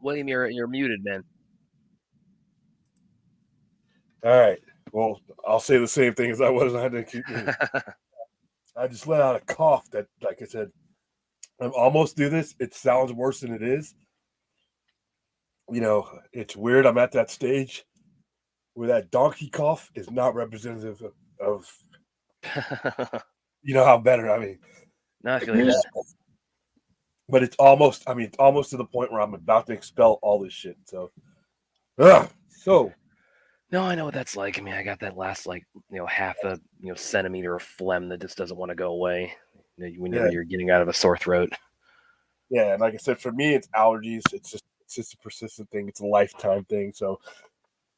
William, you're muted, man. All right. Well, I'll say the same thing as I was. I had to keep moving. I just let out a cough that, like I said, I'm almost through this. It sounds worse than it is. It's weird. I'm at that stage where that donkey cough is not representative of how better. I mean, No, I feel like that. But it's almost to the point where I'm about to expel all this shit. So, No, I know what that's like. I mean, I got that last half a centimeter of phlegm that just doesn't want to go away. Whenever you're getting out of a sore throat. Yeah, and like I said, for me, it's allergies. It's just a persistent thing. It's a lifetime thing. So,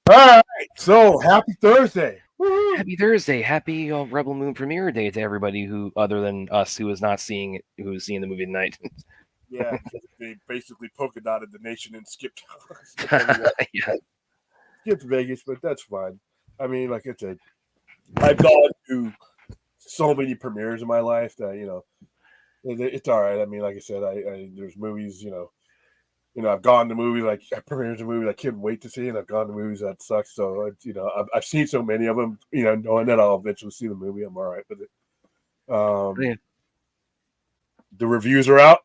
all right. So, happy Thursday. Woo-hoo. Happy Thursday. Happy Rebel Moon premiere day to everybody who, other than us, who is seeing the movie tonight. Yeah, they basically polka dotted the nation and skipped. Yeah. Skipped Vegas, but that's fine. I mean, like I said, I've gone to so many premieres in my life that it's all right. I mean, like I said, I there's movies, I've gone to movies like premieres of movies I couldn't wait to see, and I've gone to movies that suck. So I've seen so many of them, knowing that I'll eventually see the movie, I'm all right with it. The reviews are out,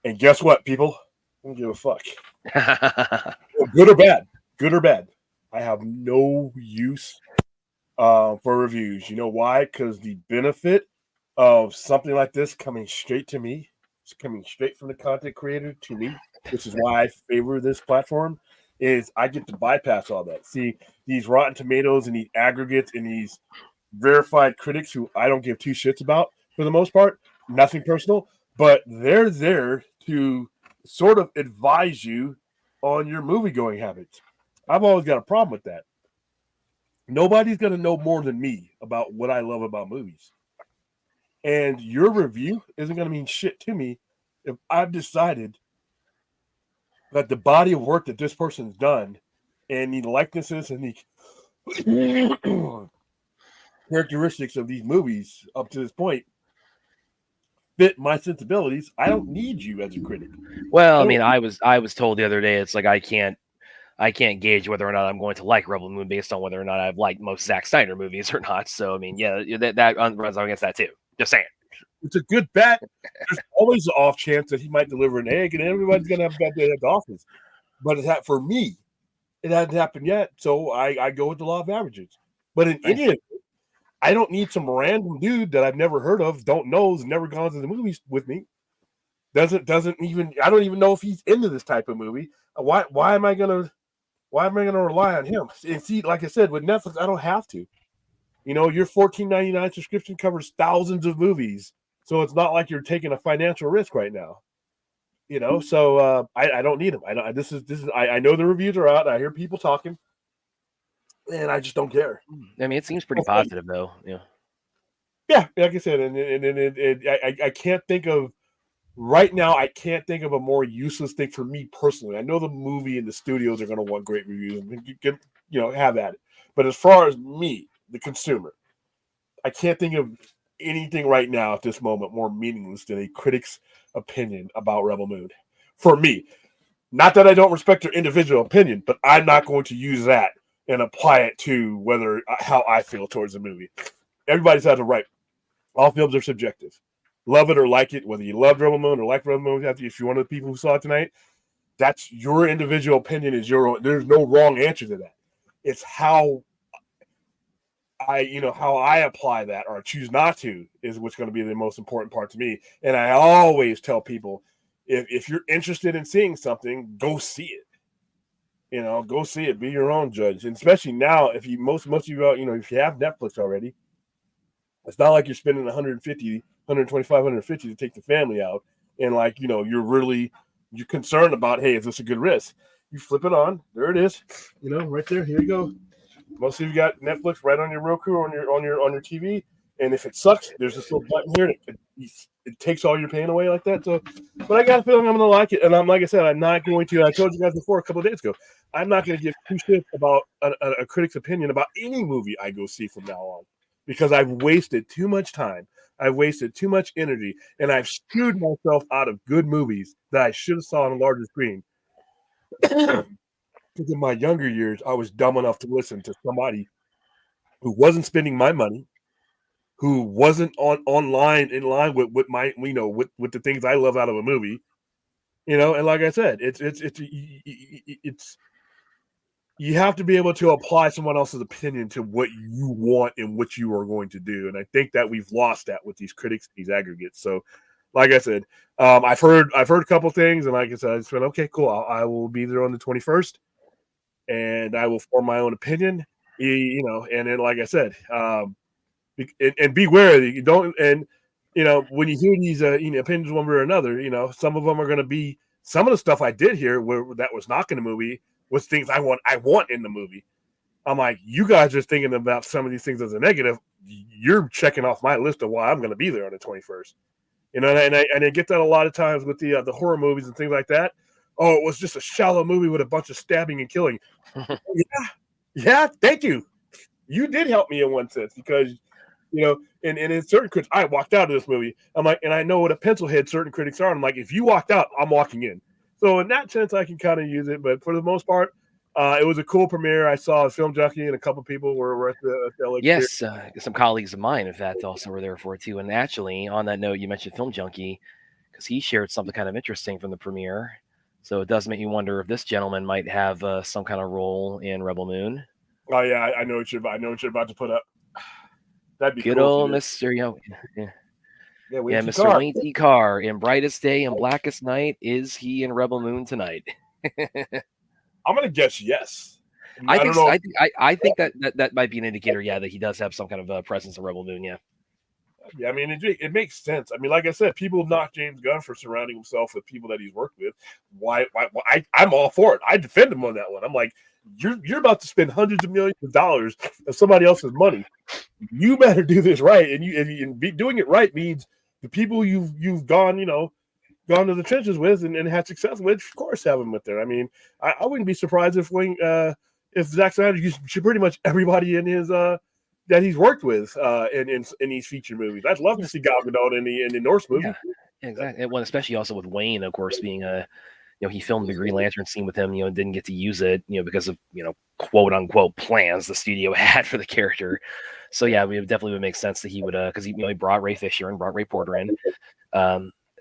and guess what, people? I don't give a fuck. Good or bad. I have no use for reviews. You know why? Because the benefit of something like this coming straight to me, it's coming straight from the content creator to me, which is why I favor this platform, is I get to bypass all that. See, these Rotten Tomatoes and these aggregates and these verified critics who I don't give two shits about for the most part, nothing personal, but they're there to sort of advise you on your movie-going habits. I've always got a problem with that. Nobody's going to know more than me about what I love about movies. And your review isn't going to mean shit to me if I've decided that the body of work that this person's done and the likenesses and the characteristics of these movies up to this point fit my sensibilities. I don't need you as a critic. Well, I mean, I was told the other day, it's like I can't gauge whether or not I'm going to like Rebel Moon based on whether or not I've liked most Zack Snyder movies or not. So, I mean, yeah, that runs against that too. Just saying. It's a good bet. There's always an off chance that he might deliver an egg, and everybody's going to have a bad day at the office. But for me, it hasn't happened yet, so I go with the law of averages. But in any event, I don't need some random dude that I've never heard of, don't know, has never gone to the movies with me. Doesn't even, I don't even know if he's into this type of movie. Why am I gonna rely on him? And see, like I said, with Netflix, I don't have to. Your $14.99 subscription covers thousands of movies, so it's not like you're taking a financial risk right now. So I don't need them. I know the reviews are out. I hear people talking, and I just don't care. I mean, it seems pretty positive, though. Yeah, like I said, and I can't think of right now. I can't think of a more useless thing for me personally. I know the movie and the studios are going to want great reviews and have at it. But as far as me, the consumer, I can't think of anything right now at this moment more meaningless than a critic's opinion about Rebel Moon. For me, not that I don't respect their individual opinion, but I'm not going to use that and apply it to how I feel towards the movie. Everybody's has a right. All films are subjective. Love it or like it, whether you love Rebel Moon or like Rebel Moon, if you're one of the people who saw it tonight, that's your individual opinion. There's no wrong answer to that. It's how I apply that or choose not to is what's going to be the most important part to me. And I always tell people, if you're interested in seeing something, go see it. Go see it. Be your own judge. And especially now, if you most of you if you have Netflix already, it's not like you're spending 150, 125, 150 to take the family out, and you're concerned about, hey, is this a good risk? You flip it on, there it is, right there. Here you go. Most of you got Netflix right on your Roku or on your TV, and if it sucks, there's this little button here. It takes all your pain away like that. So, but I got a feeling I'm going to like it, and like I said, I'm not going to. I told you guys before a couple of days ago, I'm not going to give two shits about a critic's opinion about any movie I go see from now on, because I've wasted too much time, I've wasted too much energy, and I've screwed myself out of good movies that I should have saw on a larger screen Because in my younger years, I was dumb enough to listen to somebody who wasn't spending my money, who wasn't online in line with my with the things I love out of a movie, and like I said, it's you have to be able to apply someone else's opinion to what you want and what you are going to do. And I think that we've lost that with these critics, these aggregates. So, like I said, I've heard a couple things, and like I said, I just went, okay, cool. I will be there on the 21st, and I will form my own opinion. And then like I said, and beware, you don't, and when you hear these opinions one way or another, some of them are going to be some of the stuff I did here where that was not in the movie was things I want in the movie. I'm like, you guys are thinking about some of these things as a negative. You're checking off my list of why I'm going to be there on the 21st. And I get that a lot of times with the horror movies and things like that. Oh, it was just a shallow movie with a bunch of stabbing and killing. Yeah, thank you. You did help me in one sense because and in certain critics, I walked out of this movie. I'm like, and I know what a pencil head certain critics are. I'm like, if you walked out, I'm walking in. So in that sense, I can kind of use it. But for the most part, it was a cool premiere. I saw a film junkie and a couple people were at the LA Yes, some colleagues of mine, in fact, also were there for it too. And actually, on that note, you mentioned Film Junkie because he shared something kind of interesting from the premiere. So it does make me wonder if this gentleman might have some kind of role in Rebel Moon. Oh yeah, I know what you're about to put up. That'd be good cool. Old Mr. Mr. Carr. Wayne T. Carr in Brightest Day and Blackest Night. Is he in Rebel Moon tonight? I'm gonna guess yes. I think that might be an indicator, that he does have some kind of presence in Rebel Moon. Yeah, I mean, it makes sense. I mean, like I said, people knock James Gunn for surrounding himself with people that he's worked with. Why I'm all for it. I defend him on that one. I'm like, you're about to spend hundreds of millions of dollars of somebody else's money. You better do this right, and doing it right means the people you've gone to the trenches with and had success with, of course, have them with there. I mean, I wouldn't be surprised if Zack Snyder used pretty much everybody in his that he's worked with in these feature movies. I'd love to see Gal Gadot in the Norse movie. Yeah, exactly. Well, especially also with Wayne, of course, being he filmed the Green Lantern scene with him, and didn't get to use it, because of quote unquote plans the studio had for the character. So yeah, it definitely would make sense that he would because he brought Ray Fisher and brought Ray Porter in.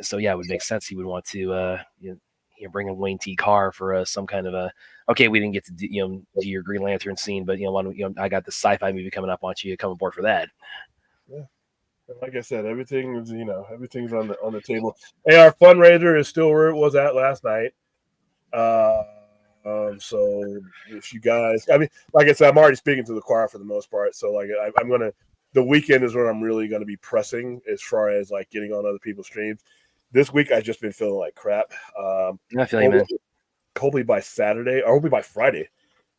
So yeah, it would make sense he would want to bring in Wayne T. Carr for some kind of okay, we didn't get to do your Green Lantern scene, but I got the sci-fi movie coming up. I want you to come aboard for that. Yeah, like I said, everything's on the table. Hey, our fundraiser is still where it was at last night. So if you guys, I mean, like I said, I'm already speaking to the choir for the most part. So like I'm gonna. The weekend is when I'm really going to be pressing as far as like getting on other people's streams. This week I've just been feeling like crap. I feel you, man. Hopefully by Saturday or hopefully by Friday.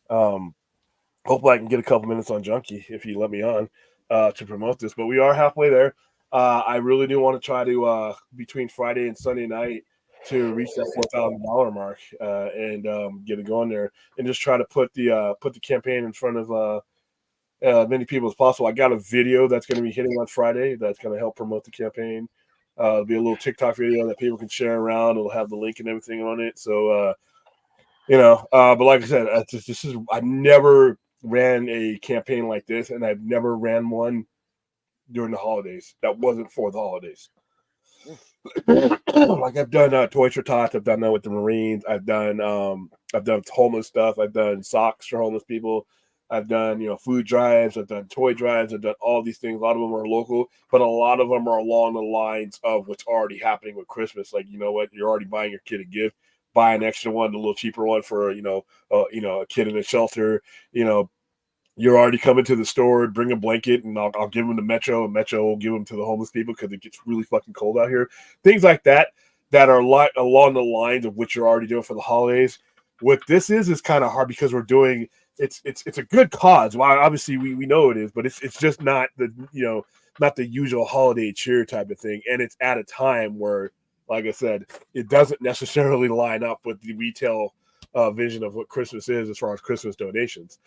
Hopefully I can get a couple minutes on Junkie if you let me on to promote this. But we are halfway there. I really do want to try to between Friday and Sunday night to reach that $4,000 mark and get it going there and just try to put the campaign in front of many people as possible. I got a video that's going to be hitting on Friday that's going to help promote the campaign. It'll be a little TikTok video that people can share around. It'll have the link and everything on it. So, but like I said, I never ran a campaign like this, and I've never ran one during the holidays that wasn't for the holidays. Like I've done Toys for Tots. I've done that with the Marines. I've done homeless stuff. I've done socks for homeless people. I've done, food drives. I've done toy drives. I've done all these things. A lot of them are local, but a lot of them are along the lines of what's already happening with Christmas. Like, you know what? You're already buying your kid a gift. Buy an extra one, a little cheaper one for, a kid in a shelter. You're already coming to the store, bring a blanket, and I'll give them to Metro, and Metro will give them to the homeless people because it gets really fucking cold out here. Things like that are along the lines of what you're already doing for the holidays. What this is kind of hard because we're doing – it's a good cause. Well, obviously we know it is, but it's just not not the usual holiday cheer type of thing. And it's at a time where, like I said, it doesn't necessarily line up with the retail vision of what Christmas is as far as Christmas donations.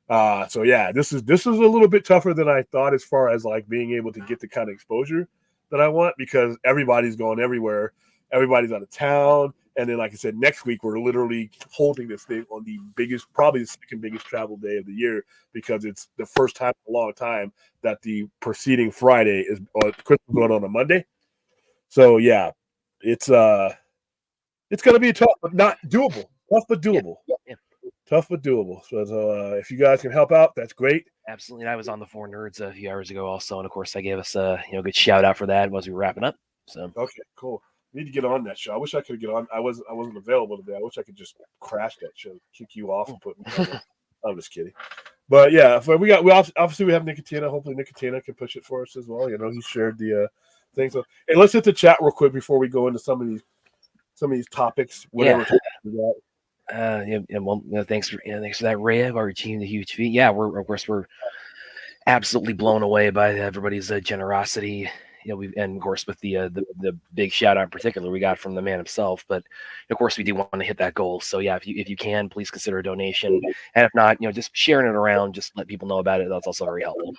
So yeah, this is a little bit tougher than I thought as far as like being able to get the kind of exposure that I want because everybody's going everywhere. Everybody's out of town. And then, like I said, next week we're literally holding this thing on the biggest, probably the second biggest travel day of the year, because it's the first time in a long time that the preceding Friday is Christmas going on a Monday. So yeah, it's going to be tough, but not doable. Tough but doable. Yeah. Tough but doable. So if you guys can help out, that's great. Absolutely. And I was on the Four Nerds a few hours ago also, and of course I gave us a good shout out for that as we were wrapping up. So okay, cool. Need to get on that show. I wish I could get on. I wasn't available today. I wish I could just crash that show, kick you off, and put me on. I'm just kidding. But yeah, we obviously have Nicotina. Hopefully Nicotina can push it for us as well. He shared the thing. So hey, let's hit the chat real quick before we go into some of these topics. Whatever. Yeah. Well, thanks for that, Ray. I've already achieved a huge feat. Yeah, we're absolutely blown away by everybody's generosity. And of course with the big shout out in particular we got from the man himself. But of course we do want to hit that goal. So yeah, if you can, please consider a donation. And if not, just sharing it around, just let people know about it. That's also very helpful.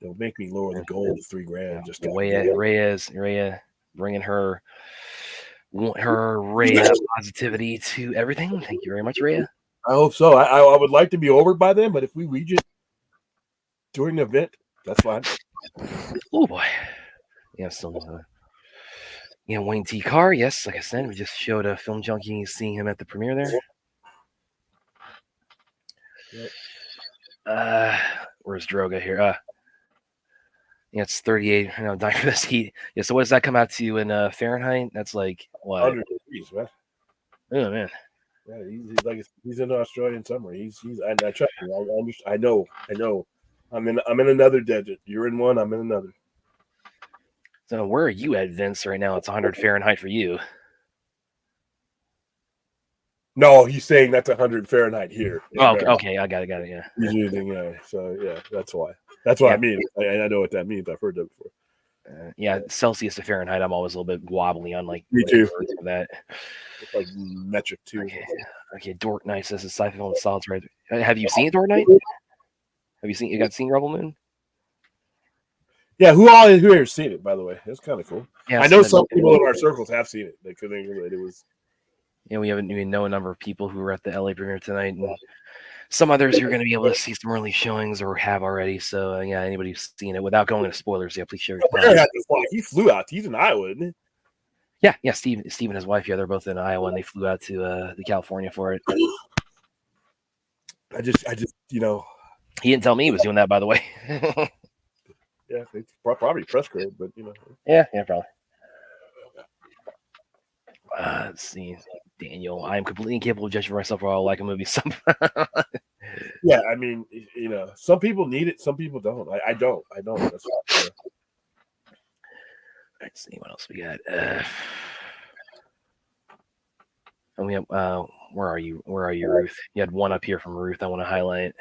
It'll make me lower the goal to $3,000. Just Rhea bringing her Rhea positivity to everything. Thank you very much, Rhea. I hope so. I would like to be over by then, but if we reach it during the event, that's fine. Oh boy. Yeah, still Wayne T. Carr, yes, like I said, we just showed a Film Junkie seeing him at the premiere there. Yep. Where's Droga here? It's 38. Dying for this heat. Yeah, so what does that come out to in Fahrenheit? That's like what? 100 degrees, man. Oh man. Yeah, he's in Australian summer. I trust you. I know. I'm in another desert. You're in one. I'm in another. So where are you at, Vince? Right now, it's 100 Fahrenheit for you. No, he's saying that's 100 Fahrenheit here. Oh, okay. I got it. Yeah. He's using So yeah, that's why. That's what I mean. I know what that means. I've heard that before. Yeah, Celsius to Fahrenheit, I'm always a little bit wobbly on like me too. That. It's like metric too. Okay. Dork Knight says it's Siphon and Solids right. Have you seen Dork Knight? Have you seen Rebel Moon? Yeah, who here has seen it? By the way, it's kind of cool. Yeah, I know some people in our circles have seen it. They couldn't relate. It was. We know a number of people who were at the LA premiere tonight, and some others who are going to be able to see some early showings or have already. So yeah, anybody who's seen it without going into spoilers, please share your thoughts. He flew out. He's in Iowa, isn't he? Yeah. Steve and his wife, they're both in Iowa, and they flew out to California for it. I just he didn't tell me he was doing that, by the way. Yeah, it's probably press code, but Yeah, probably. Let's see, Daniel. I am completely incapable of judging for myself while I like a movie. Yeah, I mean, some people need it, some people don't. I don't. That's Let's see what else we got. And we have where are you, Ruth? You had one up here from Ruth. I want to highlight.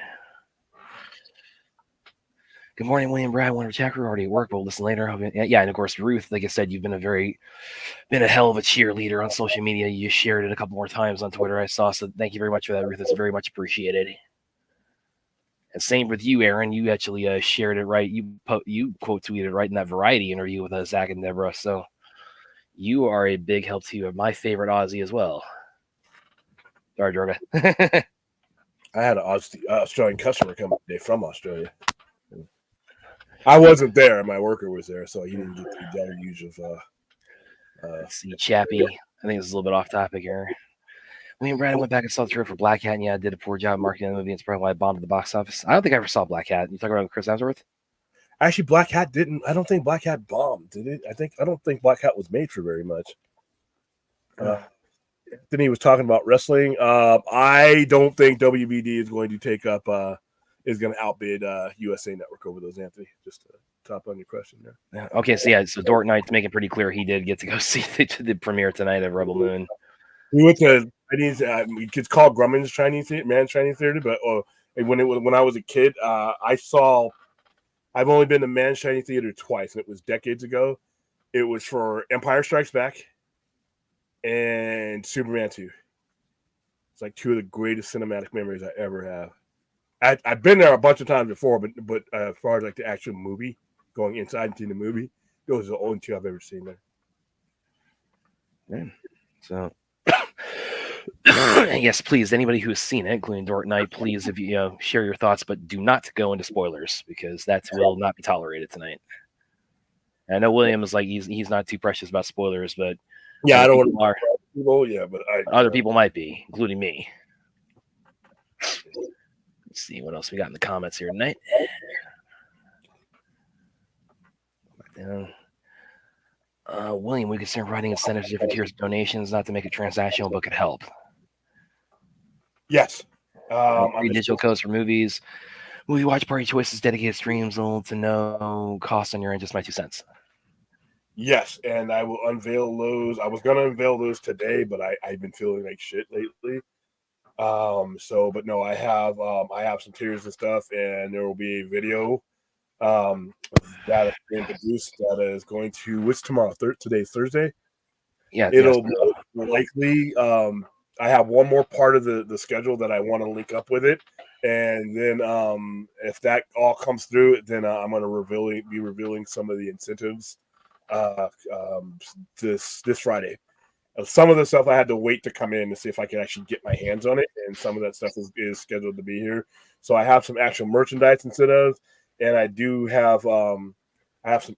Good morning, William Brad. Wonder chat crew already at work. We'll listen later. Yeah, and of course, Ruth, like I said, you've been a hell of a cheerleader on social media. You shared it a couple more times on Twitter, I saw. So thank you very much for that, Ruth. It's very much appreciated. And same with you, Aaron. You actually shared it right. You quote tweeted right in that Variety interview with Zach and Deborah. So you are a big help to my favorite Aussie as well. Sorry, Droga. I had an Australian customer come today from Australia. I wasn't there. My worker was there, so he didn't get the deluge of. Let's see, Chappie. I think this is a little bit off topic here. William Brandon went back and saw the trailer for Black Hat, and did a poor job marketing the movie. It's probably why it bombed at the box office. I don't think I ever saw Black Hat. You talking about Chris Hemsworth? Actually, Black Hat didn't. I don't think Black Hat bombed, did it? I don't think Black Hat was made for very much. Then he was talking about wrestling. I don't think WBD is going to take up. Is going to outbid USA Network over those, Anthony. Just to top on your question there. Yeah. Okay, so Dork Knight's making pretty clear he did get to go see the premiere tonight of Rebel Moon. We went to Chinese. It's called Grumman's Chinese Theater, but when I was a kid, I've only been to Man's Chinese Theater twice, and it was decades ago. It was for Empire Strikes Back and Superman 2. It's like two of the greatest cinematic memories I ever have. I've been there a bunch of times before, but as far as like the actual movie, going inside into the movie, those are the only two I've ever seen there. Yeah. So, yes, please, anybody who has seen it, including Dork Knight, please, if you share your thoughts, but do not go into spoilers because that will not be tolerated tonight. I know William is like he's not too precious about spoilers, but Yeah, I don't want people are. people. Yeah, but Other people might be, including me. Let's see what else we got in the comments here tonight. William, we consider writing incentives, different tiers of donations, not to make it transactional, but could help. Yes. Free digital codes for movies. Movie watch party choices, dedicated streams, little to no cost on your end, just my 2 cents. Yes, and I will unveil those. I was going to unveil those today, but I've been feeling like shit lately. But no, I have some tiers and stuff, and there will be a video that is being produced that is going to. What's tomorrow? Today's Thursday. Yeah, It'll likely. I have one more part of the schedule that I want to link up with it, and then if that all comes through, then I'm going to be revealing some of the incentives this Friday. Some of the stuff I had to wait to come in to see if I could actually get my hands on it, and some of that stuff is scheduled to be here. So I have some actual merchandise incentives, and I do have some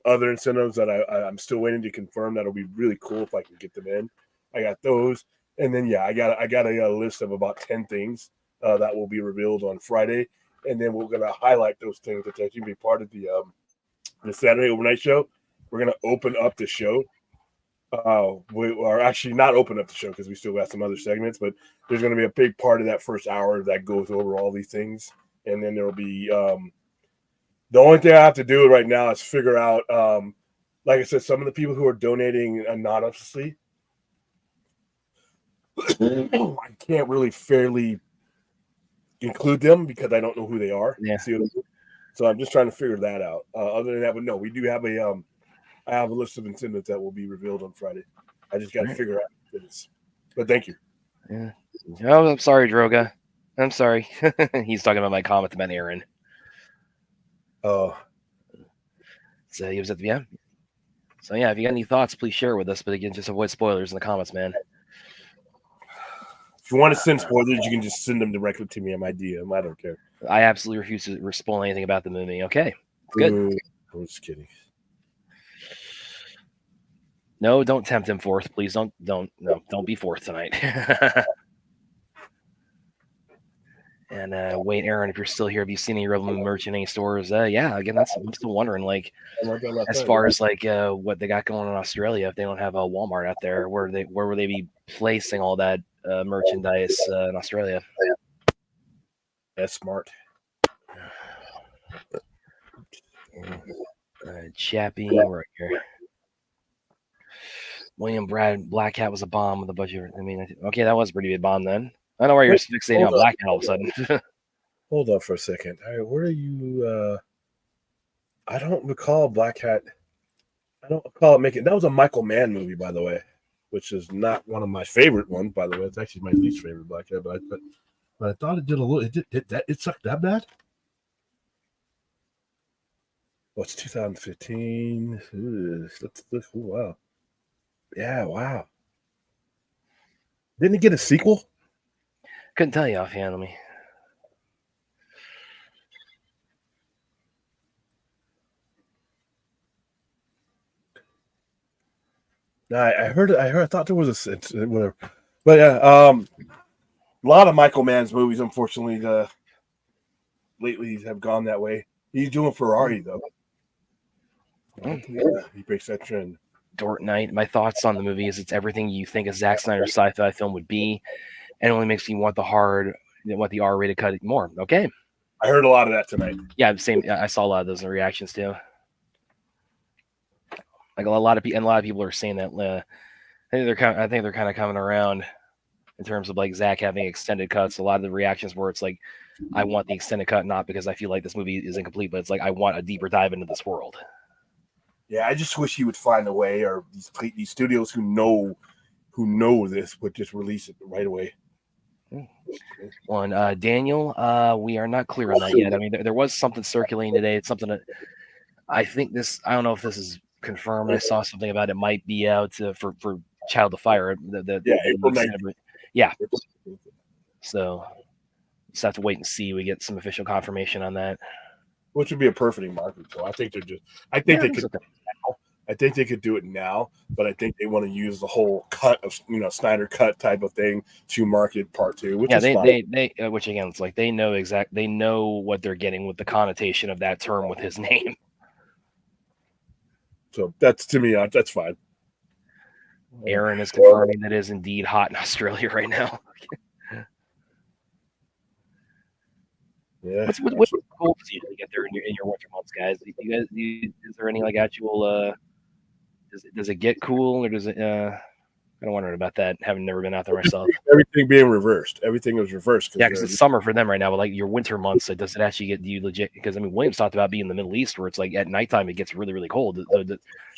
other incentives that I'm still waiting to confirm. That'll be really cool if I can get them in. I got those, and then I got a list of about 10 things that will be revealed on Friday, and then we're gonna highlight those things that actually be part of the Saturday overnight show. We're gonna open up the show. We are actually not open up the show because we still got some other segments, but there's going to be a big part of that first hour that goes over all these things, and then there will be the only thing I have to do right now is figure out, like I said, some of the people who are donating anonymously. I can't really fairly include them because I don't know who they are. Yeah. So I'm just trying to figure that out. Other than that, but no, we do have I have a list of incentives that will be revealed on Friday. I just got to figure out what it is. But thank you. Yeah. Oh, I'm sorry, Droga. I'm sorry. He's talking about my comment about Aaron. Oh. So he was at the end. So yeah, if you got any thoughts, please share with us. But again, just avoid spoilers in the comments, man. If you want to send spoilers, you can just send them directly to me on my DM. I don't care. I absolutely refuse to spoil anything about the movie. Okay, good. I'm just kidding. No, don't tempt him forth, please. Don't be forth tonight. And wait, Aaron, if you're still here, have you seen any Rebel Moon merch in any stores? Yeah, again, I'm still wondering, like, as far as like what they got going on in Australia, if they don't have a Walmart out there, where would they be placing all that merchandise in Australia? That's smart. Chappie, right here. William Brad Black Cat was a bomb with a budget. I mean, okay, that was a pretty big bomb then. I don't know why you're fixating on Black Cat all of a sudden. Hold on for a second. All right, where are you? I don't recall Black Cat. I don't recall it making. That was a Michael Mann movie, by the way, which is not one of my favorite ones. By the way, it's actually my least favorite Black Cat. But I thought it did a little. It sucked that bad. Oh, it's 2015. Let's look. Oh, wow. Yeah, wow. Didn't it get a sequel? Couldn't tell you offhand. Let me. I heard. I thought there was a whatever. But yeah, a lot of Michael Mann's movies, unfortunately, lately have gone that way. He's doing Ferrari though. Yeah, he breaks that trend. Dork Knight. My thoughts on the movie is it's everything you think a Zack Snyder sci-fi film would be, and it only makes me want the R-rated cut more. Okay. I heard a lot of that tonight. Yeah, same. I saw a lot of those reactions too. Like a lot of people are saying that. I think they're kind of coming around in terms of like Zach having extended cuts. A lot of the reactions where it's like, I want the extended cut, not because I feel like this movie is incomplete, but it's like I want a deeper dive into this world. Yeah, I just wish he would find a way, or these studios who know this would just release it right away. On Daniel, we are not clear on that yet. I mean, there was something circulating today. It's something that I think this. I don't know if this is confirmed. I saw something about it might be out for Child of Fire. April 19th. Yeah. So just have to wait and see. We get some official confirmation on that. Which would be a perfect market. So I think they could. I think they could do it now, but I think they want to use the whole cut of Snyder cut type of thing to market part 2, which is fine. Which again, it's like they know what they're getting with the connotation of that term with his name. So that's, to me, that's fine. Aaron is confirming that it is indeed hot in Australia right now. Yeah. What's cold to usually get there in your winter months, guys? Is there any like actual? Does it get cool, or does it? I'm wondering about that. Having never been out there myself. Everything being reversed. Everything was reversed. Yeah, because it's summer for them right now. But like your winter months, does it actually get you legit? Because I mean, Williams talked about being in the Middle East, where it's like at nighttime it gets really, really cold.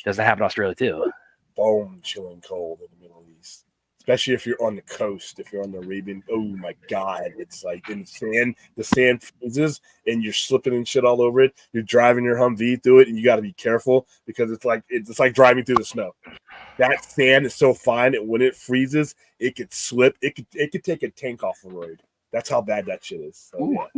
Does that happen in Australia too? Bone chilling cold in the Middle East, especially if you're on the coast. If you're on the Arabian, oh my God, it's like in sand. The sand freezes, and you're slipping and shit all over it. You're driving your Humvee through it, and you got to be careful because it's like driving through the snow. That sand is so fine that when it freezes, it could slip. It could take a tank off the road. That's how bad that shit is. So,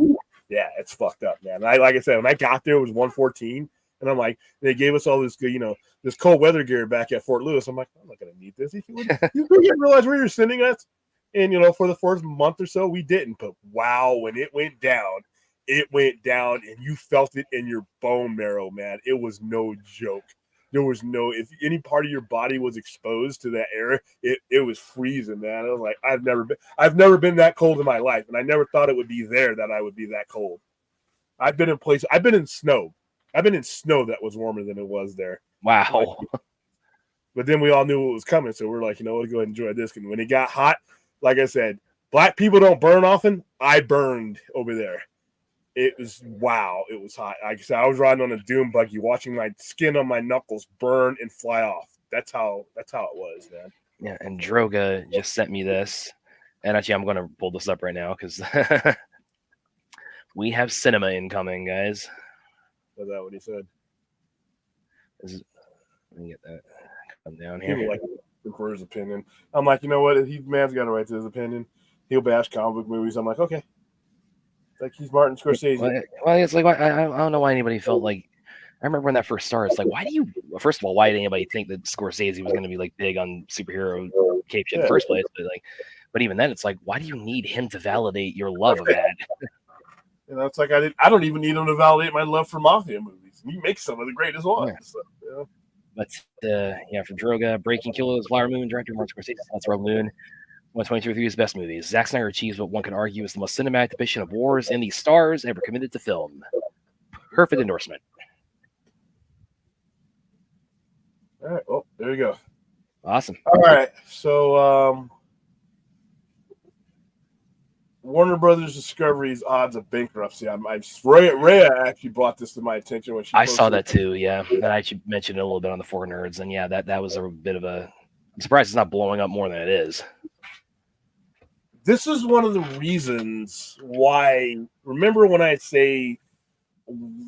yeah, it's fucked up, man. Like I said, when I got there, it was 114, and I'm like, they gave us all this good, this cold weather gear back at Fort Lewis. I'm like, I'm not gonna need this. You didn't realize where you're sending us, and for the first month or so, we didn't. But wow, when it went down, and you felt it in your bone marrow, man. It was no joke. There was if any part of your body was exposed to that air, it was freezing, man. I was like, I've never been that cold in my life, and I never thought it would be there that I would be that cold. I've been in snow that was warmer than it was there. Wow. But then we all knew what was coming, so we're like, we'll go ahead and enjoy this. And when it got hot, like I said, black people don't burn often. I burned over there. It was wow. It was hot. Like I said, I was riding on a dune buggy, watching my skin on my knuckles burn and fly off. That's how it was, man. Yeah, and Droga just sent me this, and actually, I'm going to pull this up right now because we have cinema incoming, guys. Is that what he said? Let me get that. Come down here. People like for his opinion. I'm like, you know what? Man's got a right to his opinion. He'll bash comic book movies. I'm like, okay. Like he's Martin Scorsese. Well, it's like I don't know why anybody felt like. I remember when that first started. It's like, why did anybody think that Scorsese was going to be like big on superhero cape shit in the first place? But even then, it's like, why do you need him to validate your love of that? It's like I don't even need him to validate my love for mafia movies. He makes some of the greatest ones. Yeah. So, But for Droga, Breaking Kilos, Flower Moon, director Martin Scorsese, that's Rogue Moon. 123 of his best movies. Zack Snyder achieves what one can argue is the most cinematic depiction of wars and the stars ever committed to film. Perfect endorsement. All right. Well, there you go. Awesome. All right. So, Warner Brothers Discovery's odds of bankruptcy. Rhea actually brought this to my attention when I saw that too. Yeah, and I actually mentioned it a little bit on the 4 Nerds, and yeah, that was a bit of a. I'm surprised it's not blowing up more than it is. This is one of the reasons why. Remember when I say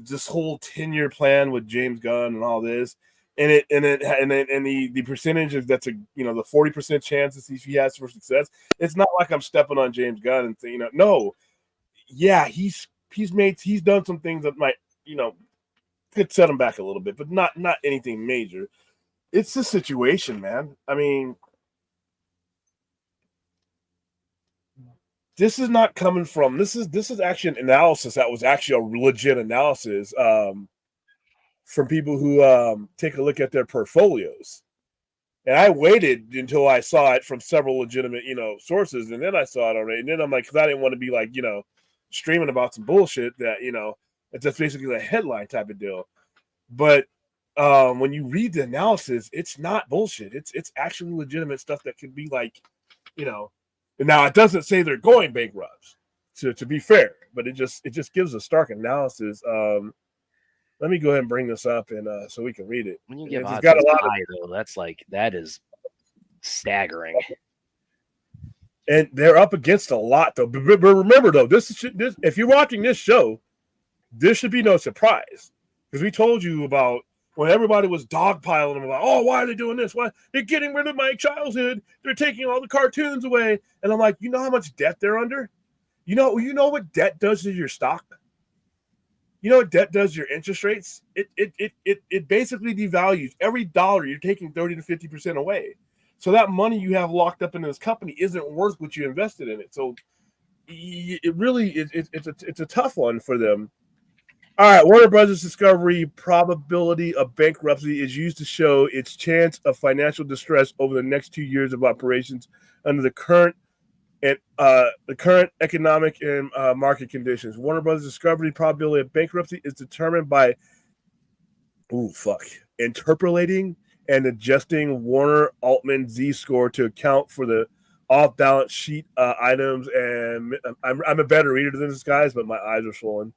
this whole 10-year plan with James Gunn and all this, and the percentage of that's the 40% chances he has for success. It's not like I'm stepping on James Gunn and saying no. Yeah, he's done some things that might could set him back a little bit, but not anything major. It's the situation, man. I mean. This is not coming from this is actually an analysis that was actually a legit analysis from people who take a look at their portfolios. And I waited until I saw it from several legitimate, sources, and then I saw it already. And then I'm like, because I didn't want to be like, streaming about some bullshit that, it's just basically a headline type of deal. But when you read the analysis, it's not bullshit. It's actually legitimate stuff that could be like, Now it doesn't say they're going bankrupt, to be fair, but it just gives a stark analysis. Let me go ahead and bring this up and so we can read it. When you give odds high, though, that is staggering. And they're up against a lot, though. But remember, though, this if you're watching this show, this should be no surprise because we told you about when everybody was dogpiling them about, oh, why are they doing this? Why they're getting rid of my childhood? They're taking all the cartoons away. And I'm like, you know how much debt they're under? You know what debt does to your stock? You know what debt does to your interest rates? It basically devalues every dollar. You're taking 30 to 50% away. So that money you have locked up in this company isn't worth what you invested in it. So it really it's a tough one for them. All right, Warner Brothers Discovery probability of bankruptcy is used to show its chance of financial distress over the next 2 years of operations under the current economic and market conditions. Warner Brothers Discovery probability of bankruptcy is determined by interpolating and adjusting Warner Altman Z-score to account for the off-balance sheet items. And I'm a better reader than this, guys, but my eyes are swollen.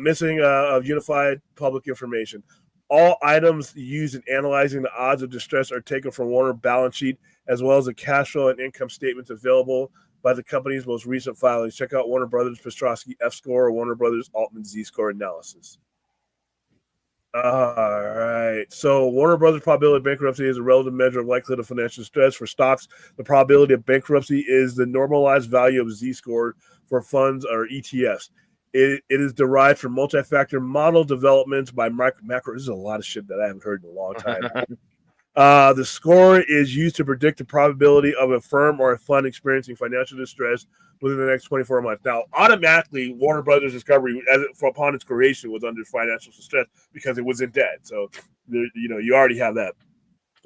Missing of unified public information. All items used in analyzing the odds of distress are taken from Warner balance sheet, as well as the cash flow and income statements available by the company's most recent filings. Check out Warner Brothers Pestrosky F-score or Warner Brothers Altman Z-score analysis. All right. So Warner Brothers probability of bankruptcy is a relative measure of likelihood of financial stress. For stocks, the probability of bankruptcy is the normalized value of Z-score for funds or ETFs. It is derived from multi-factor model developments by macro. This is a lot of shit that I haven't heard in a long time. The score is used to predict the probability of a firm or a fund experiencing financial distress within the next 24 months. Now, automatically, Warner Brothers Discovery, upon its creation, was under financial distress because it was in debt. So, you already have that.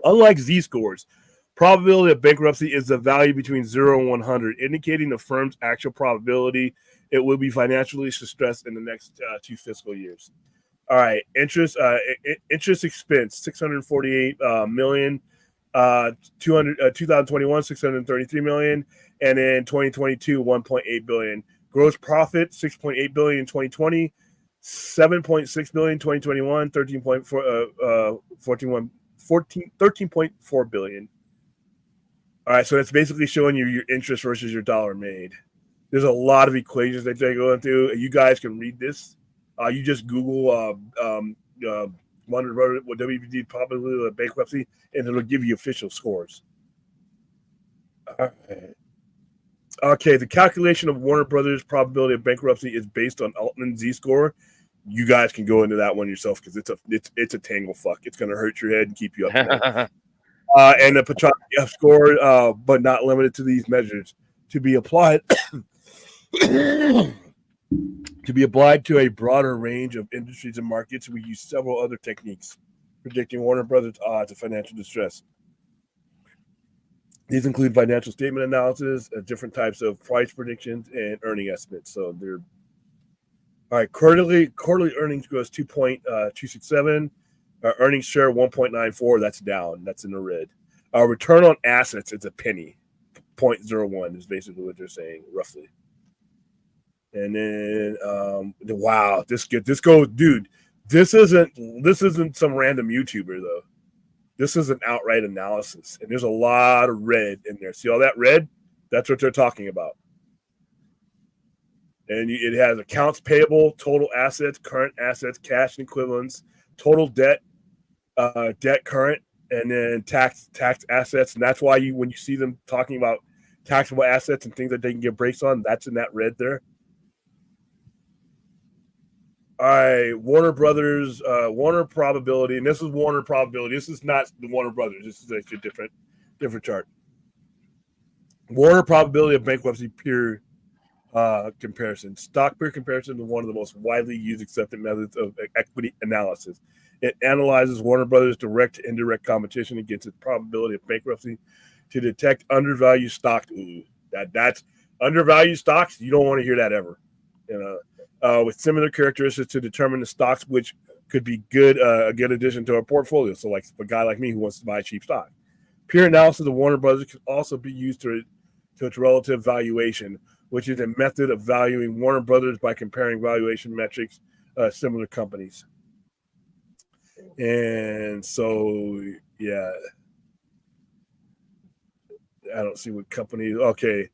Unlike Z-scores, probability of bankruptcy is the value between 0 and 100, indicating the firm's actual probability it will be financially distressed in the next 2 fiscal years. All right, interest expense $648 million, 2021 $633 million, and in 2022 $1.8 billion. Gross profit $6.8 billion in 2020, $7.6 billion in 2021, 13.4 billion. All right, so that's basically showing you your interest versus your dollar made. There's a lot of equations that they're going through. You guys can read this. You just Google Warner Brothers WBD probability of bankruptcy, and it'll give you official scores. All right. Okay, the calculation of Warner Brothers probability of bankruptcy is based on Altman Z-score. You guys can go into that one yourself because it's a tangle fuck. It's going to hurt your head and keep you up to date. And the Petrosky F-score, but not limited to these measures, to be applied to a broader range of industries and markets. We use several other techniques predicting Warner Brothers odds of financial distress. These include financial statement analysis, different types of price predictions, and earning estimates. So they're all right. Quarterly earnings goes 2.267. Earnings share 1.94. That's down. That's in the red. Return on assets is a penny. 0.01 is basically what they're saying, roughly. And then wow, this goes, dude. This isn't some random YouTuber though. This is an outright analysis, and there's a lot of red in there. See all that red? That's what they're talking about. And it has accounts payable, total assets, current assets, cash and equivalents, total debt, debt current, and then tax assets. And that's why when you see them talking about taxable assets and things that they can get breaks on, that's in that red there. All right, Warner Brothers, Warner probability, and this is Warner probability. This is not the Warner Brothers. This is actually a different chart. Warner probability of bankruptcy peer comparison. Stock peer comparison is one of the most widely used accepted methods of equity analysis. It analyzes Warner Brothers' direct to indirect competition against its probability of bankruptcy to detect undervalued stocks. Ooh, that's undervalued stocks. You don't want to hear that ever. With similar characteristics to determine the stocks which could be a good addition to our portfolio. So like a guy like me who wants to buy cheap stock. Peer analysis of Warner Brothers can also be used to its relative valuation, which is a method of valuing Warner Brothers by comparing valuation metrics similar companies. And so, yeah, I don't see what companies. Okay.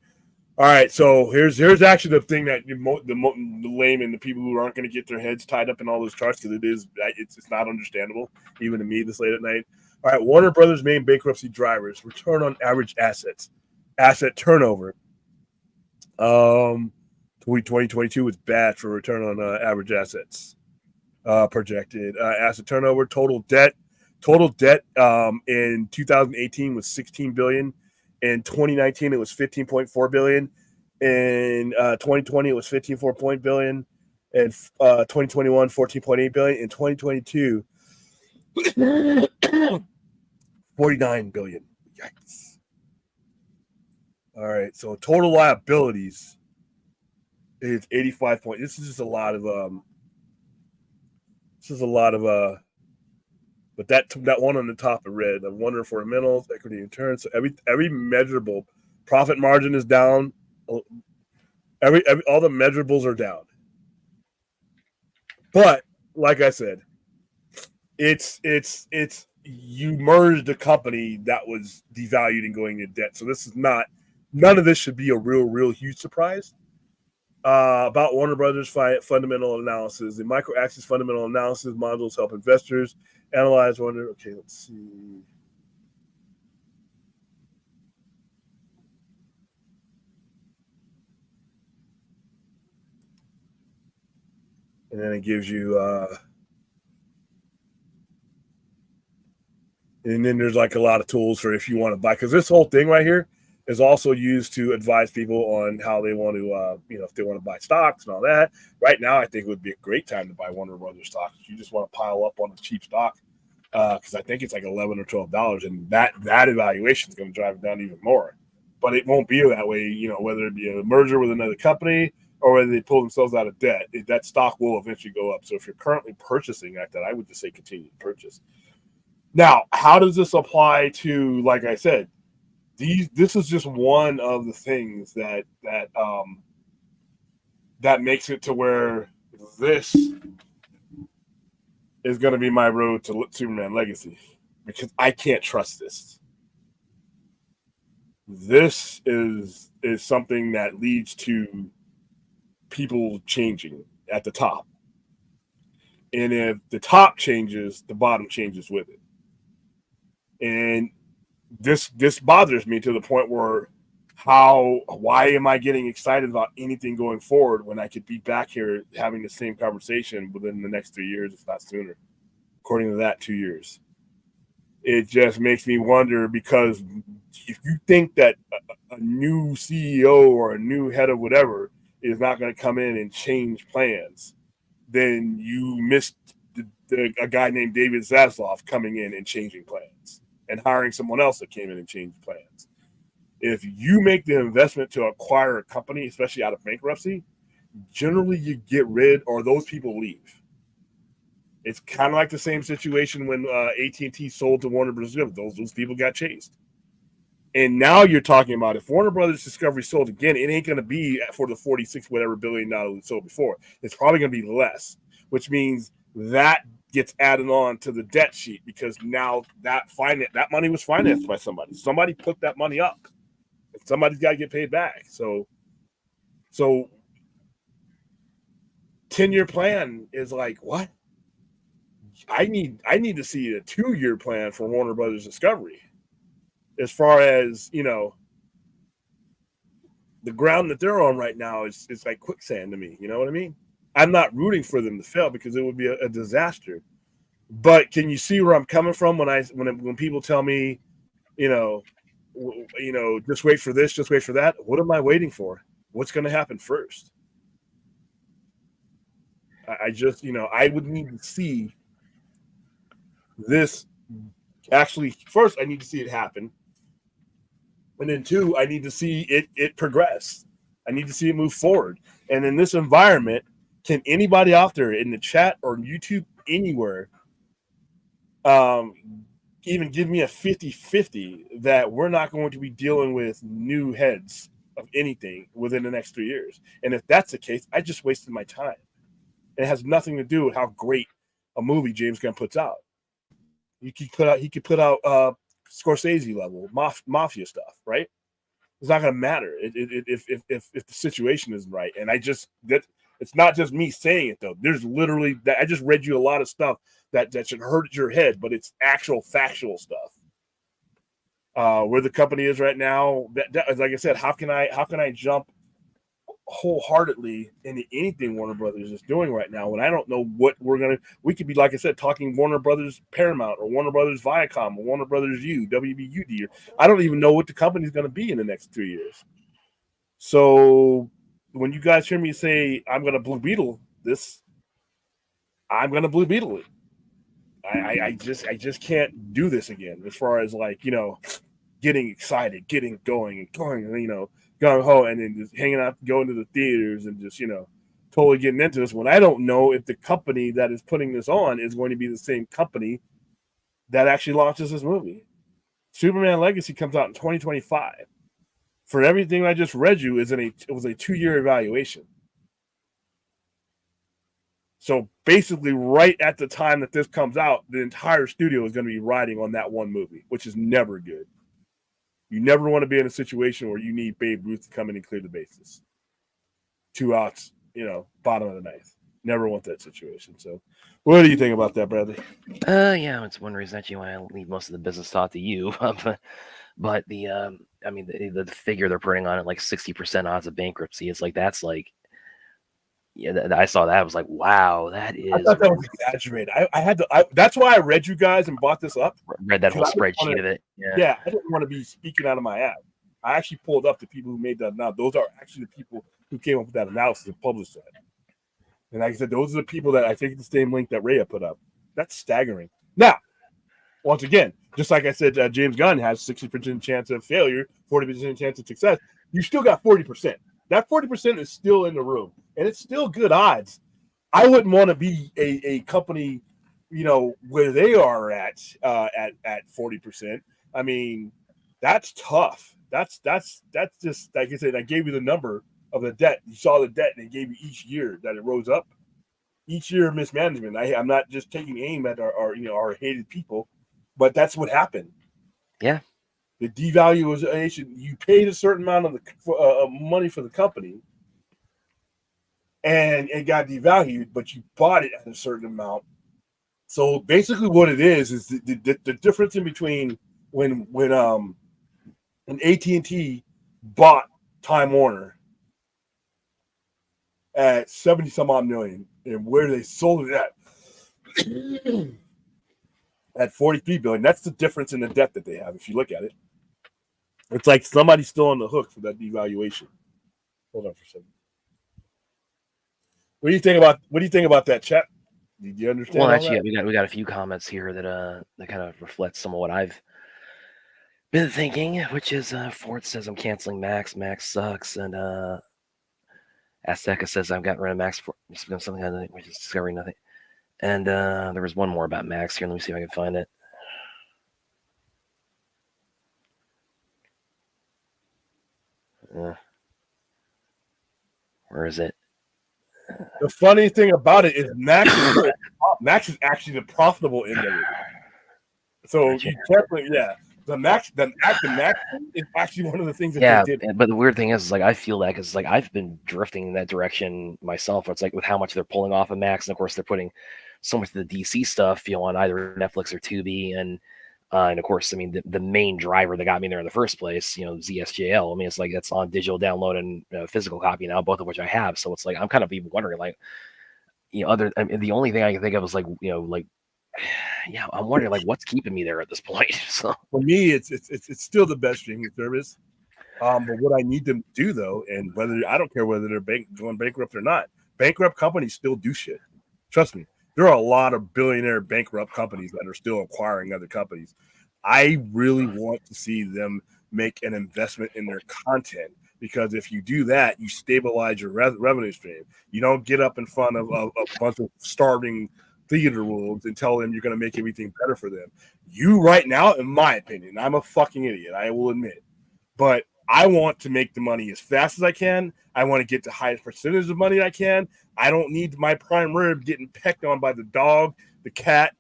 All right, so here's actually the thing that the lame and the people who aren't going to get their heads tied up in all those charts, because it's not understandable even to me this late at night. All right, Warner Brothers main bankruptcy drivers: return on average assets, asset turnover. 2022 was bad for return on average assets. Projected asset turnover, total debt in 2018 was 16 billion. In 2019 it was 15.4 billion. In 2020 it was 15.4 billion. In 2021 14.8 billion. In 2022 49 billion. Yikes. All right, so total liabilities is 85 point. This is just a lot of but that one on the top of red, I wonder for minerals, equity and returns. So every measurable profit margin is down. Every all the measurables are down. But like I said, it's you merged a company that was devalued and going into debt. So this is not, none of this should be a real huge surprise. About Warner Brothers fundamental analysis. The micro-axis fundamental analysis modules help investors analyze Warner. Okay, let's see. And then it gives you and then there's like a lot of tools for if you want to buy, because this whole thing right here is also used to advise people on how they want to, if they want to buy stocks and all that. Right now, I think it would be a great time to buy Warner Brothers stock. If you just want to pile up on a cheap stock, because I think it's like $11 or $12, and that evaluation is going to drive it down even more. But it won't be that way, whether it be a merger with another company or whether they pull themselves out of debt. That stock will eventually go up. So if you're currently purchasing that, I would just say continue to purchase. Now, how does this apply to, like I said, this is just one of the things that makes it to where this is going to be my road to Superman Legacy, because I can't trust this. This is something that leads to people changing at the top. And if the top changes, the bottom changes with it. And this bothers me to the point where why am I getting excited about anything going forward when I could be back here having the same conversation within the next 3 years, if not sooner? According to that, 2 years. It just makes me wonder, because if you think that a new CEO or a new head of whatever is not going to come in and change plans, then you missed a guy named David Zaslav coming in and changing plans and hiring someone else that came in and changed plans. If you make the investment to acquire a company, especially out of bankruptcy, generally you get rid, or those people leave. It's kind of like the same situation when AT&T sold to Warner Brothers. Those people got chased. And now you're talking about, if Warner Brothers Discovery sold again, it ain't going to be for the 46 whatever $billion it sold before. It's probably going to be less, which means that gets added on to the debt sheet, because now that money was financed by somebody. Somebody put that money up. Somebody's got to get paid back. So 10-year plan is like, what? I need to see a 2-year plan for Warner Brothers Discovery. As far as, the ground that they're on right now is like quicksand to me. You know what I mean? I'm not rooting for them to fail, because it would be a disaster. But can you see where I'm coming from when people tell me, just wait for this, just wait for that? What am I waiting for? What's going to happen first? I just, I would need to see this actually. First, I need to see it happen. And then 2, I need to see it progress. I need to see it move forward. And in this environment, can anybody out there in the chat or YouTube anywhere even give me a 50-50 that we're not going to be dealing with new heads of anything within the next 3 years? And if that's the case, I just wasted my time. It has nothing to do with how great a movie James Gunn puts out. He could put out Scorsese level mafia stuff, right? It's not going to matter if the situation isn't right. And it's not just me saying it though. There's literally I just read you a lot of stuff that should hurt your head, but it's actual factual stuff. Where the company is right now, like I said, how can I jump wholeheartedly into anything Warner Brothers is doing right now when I don't know what we could be, like I said, talking Warner Brothers Paramount or Warner Brothers Viacom or Warner Brothers WBUD, or I don't even know what the company's going to be in the next 2 years. So when you guys hear me say I'm going to Blue Beetle this, I'm going to Blue Beetle it. I just can't do this again as far as like, getting excited, getting going, gung ho, and then just hanging out, going to the theaters and just, totally getting into this when I don't know if the company that is putting this on is going to be the same company that actually launches this movie. Superman Legacy comes out in 2025. For everything I just read you, it was a 2-year evaluation. So basically, right at the time that this comes out, the entire studio is going to be riding on that one movie, which is never good. You never want to be in a situation where you need Babe Ruth to come in and clear the bases. 2 outs, bottom of the ninth. Never want that situation. So, what do you think about that, Bradley? Yeah, it's one reason actually why I leave most of the business thought to you. But the figure they're putting on it, like 60% odds of bankruptcy, it's like that's like, yeah, I saw that. I was like, wow, that is. I thought that was exaggerated. That's why I read you guys and bought this up. Read that whole spreadsheet of it. Yeah, I didn't want to be speaking out of my ass. I actually pulled up the people who made that. Now, those are actually the people who came up with that analysis and published that. And like I said, those are the people that I think the same link that Rhea put up. That's staggering. Now, once again, just like I said, James Gunn has 60% chance of failure, 40% chance of success. You still got 40%. That 40% is still in the room, and it's still good odds. I wouldn't want to be a company, where they are at 40%. I mean, that's tough. That's just, like I said, I gave you the number of the debt. You saw the debt, and they gave you each year that it rose up. Each year of mismanagement. I'm not just taking aim at our hated people, but that's what happened. Yeah. The devaluation, you paid a certain amount of money for the company, and it got devalued, but you bought it at a certain amount. So basically, what it is the difference in between when AT&T bought Time Warner at 70 some odd million, and where they sold it at 43 billion. That's the difference in the debt that they have. If you look at it, it's like somebody's still on the hook for that devaluation. Hold on for a second. What do you think about that, chat? Did you understand? Well, actually, we got a few comments here that kind of reflect some of what I've been thinking, which is Ford says I'm canceling Max. Max sucks, and Azteca says I've gotten rid of Max for something which is discovering nothing. And there was one more about Max here. Let me see if I can find it. Where is it? The funny thing about it is Max is actually the profitable end of it. So you definitely, the Max is actually one of the things that they did. But the weird thing is like I feel that because like I've been drifting in that direction myself. Where it's like with how much they're pulling off of Max, and of course they're putting so much of the DC stuff, on either Netflix or Tubi, and of course, I mean the main driver that got me there in the first place, ZSJL. I mean, it's like that's on digital download and physical copy now, both of which I have. So it's like I'm kind of even wondering, like, the only thing I can think of is like, I'm wondering like what's keeping me there at this point. So for me, it's still the best streaming service. But what I need them to do though, and I don't care whether they're going bankrupt or not, bankrupt companies still do shit. Trust me. There are a lot of billionaire bankrupt companies that are still acquiring other companies. I really want to see them make an investment in their content, because if you do that, you stabilize your revenue stream. You don't get up in front of a bunch of starving theater wolves and tell them you're going to make everything better for them. You right now, in my opinion, I'm a fucking idiot, I will admit, but I want to make the money as fast as I can. I want to get the highest percentage of money I can. I don't need my prime rib getting pecked on by the dog, the cat,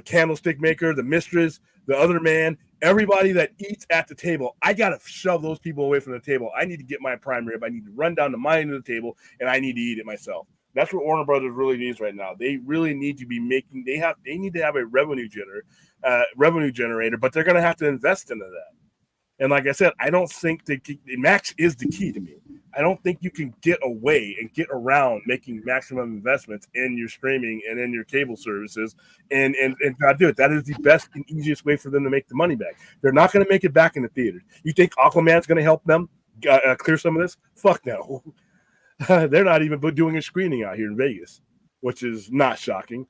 candlestick maker, the mistress, the other man, Everybody that eats at the table, I got to shove those people away from the table. I need to get my prime rib. I need to run down to my end of the table, and I need to eat it myself. That's what Warner Brothers really needs right now. They really need to be making. They need to have a revenue generator, but they're going to have to invest into that. And like I said, I don't think Max is the key to me. I don't think you can get away and get around making maximum investments in your streaming and in your cable services and not do it. That is the best and easiest way for them to make the money back. They're not going to make it back in the theaters. You think Aquaman's going to help them clear some of this? Fuck no. They're not even doing a screening out here in Vegas, which is not shocking.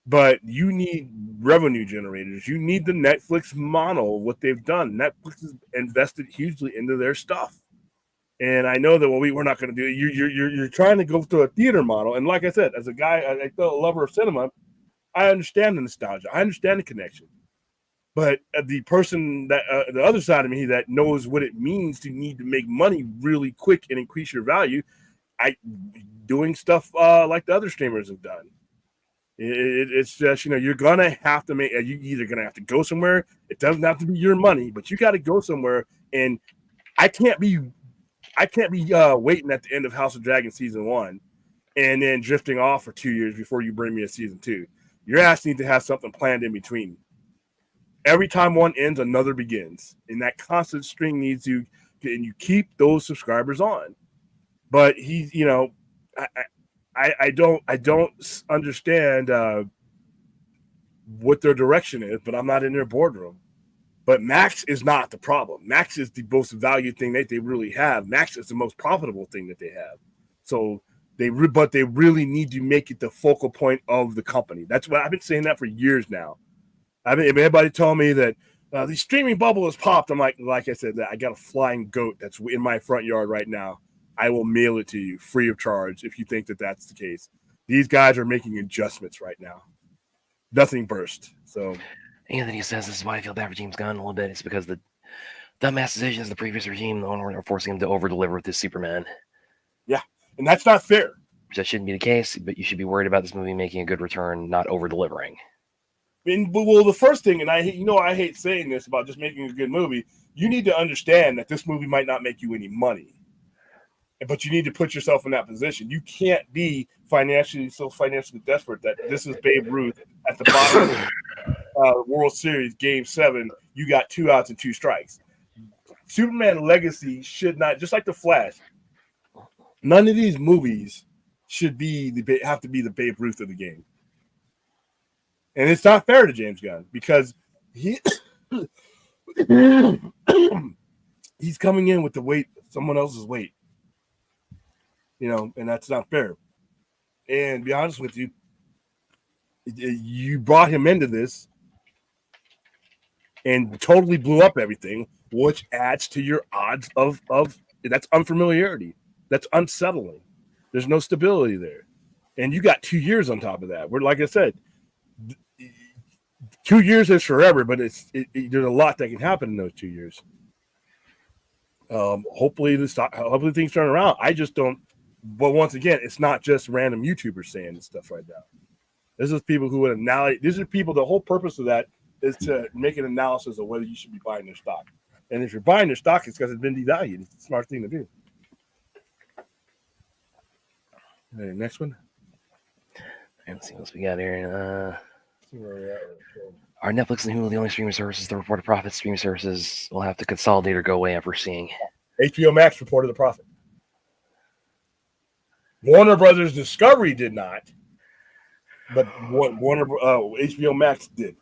But you need revenue generators. You need the Netflix model, what they've done. Netflix has invested hugely into their stuff. And I know that we're not going to do it. You're trying to go through a theater model. And like I said, as a guy, a lover of cinema, I understand the nostalgia. I understand the connection. But the person that the other side of me that knows what it means to need to make money really quick and increase your value, doing stuff like the other streamers have done. It's just, you're going to have to you're either going to have to go somewhere. It doesn't have to be your money, but you got to go somewhere. And I can't be waiting at the end of House of Dragon season 1 and then drifting off for 2 years before you bring me a season 2. Your ass needs to have something planned in between. Every time one ends, another begins. And that constant string needs you, and you keep those subscribers on. But I don't understand what their direction is, but I'm not in their boardroom. But Max is not the problem. Max is the most valued thing that they really have. Max is the most profitable thing that they have. So they really need to make it the focal point of the company. That's what I've been saying that for years now. Everybody told me that the streaming bubble has popped. I'm like I said, I got a flying goat that's in my front yard right now. I will mail it to you free of charge if you think that that's the case. These guys are making adjustments right now. Nothing burst. So Anthony says this is why I feel bad for James Gunn a little bit. It's because the dumbass decisions of the previous regime are forcing him to over-deliver with this Superman. Yeah, and that's not fair. That shouldn't be the case, but you should be worried about this movie making a good return, not over-delivering. Well, the first thing, and I hate saying this about just making a good movie, you need to understand that this movie might not make you any money. But you need to put yourself in that position. You can't be financially desperate that this is Babe Ruth at the bottom of World Series Game 7. You got 2 outs and 2 strikes. Superman Legacy should not, just like The Flash, none of these movies should have to be the Babe Ruth of the game. And it's not fair to James Gunn because he's coming in with the weight, someone else's weight. And that's not fair. And to be honest with you, you brought him into this and totally blew up everything, which adds to your odds of that's unfamiliarity. That's unsettling. There's no stability there. And you got 2 years on top of that. Where, like I said, 2 years is forever, but there's a lot that can happen in those 2 years. Hopefully things turn around. I just don't. But once again, it's not just random YouTubers saying this stuff right now. This is people who would analyze. These are people. The whole purpose of that is to make an analysis of whether you should be buying their stock. And if you're buying their stock, it's because it's been devalued. It's a smart thing to do. Okay, next one. Let's see what else we got here. Are Netflix and Hulu the only streaming services that report a profit? Streaming services will have to consolidate or go away after seeing. HBO Max reported the profit. Warner Brothers Discovery did not, but HBO Max did.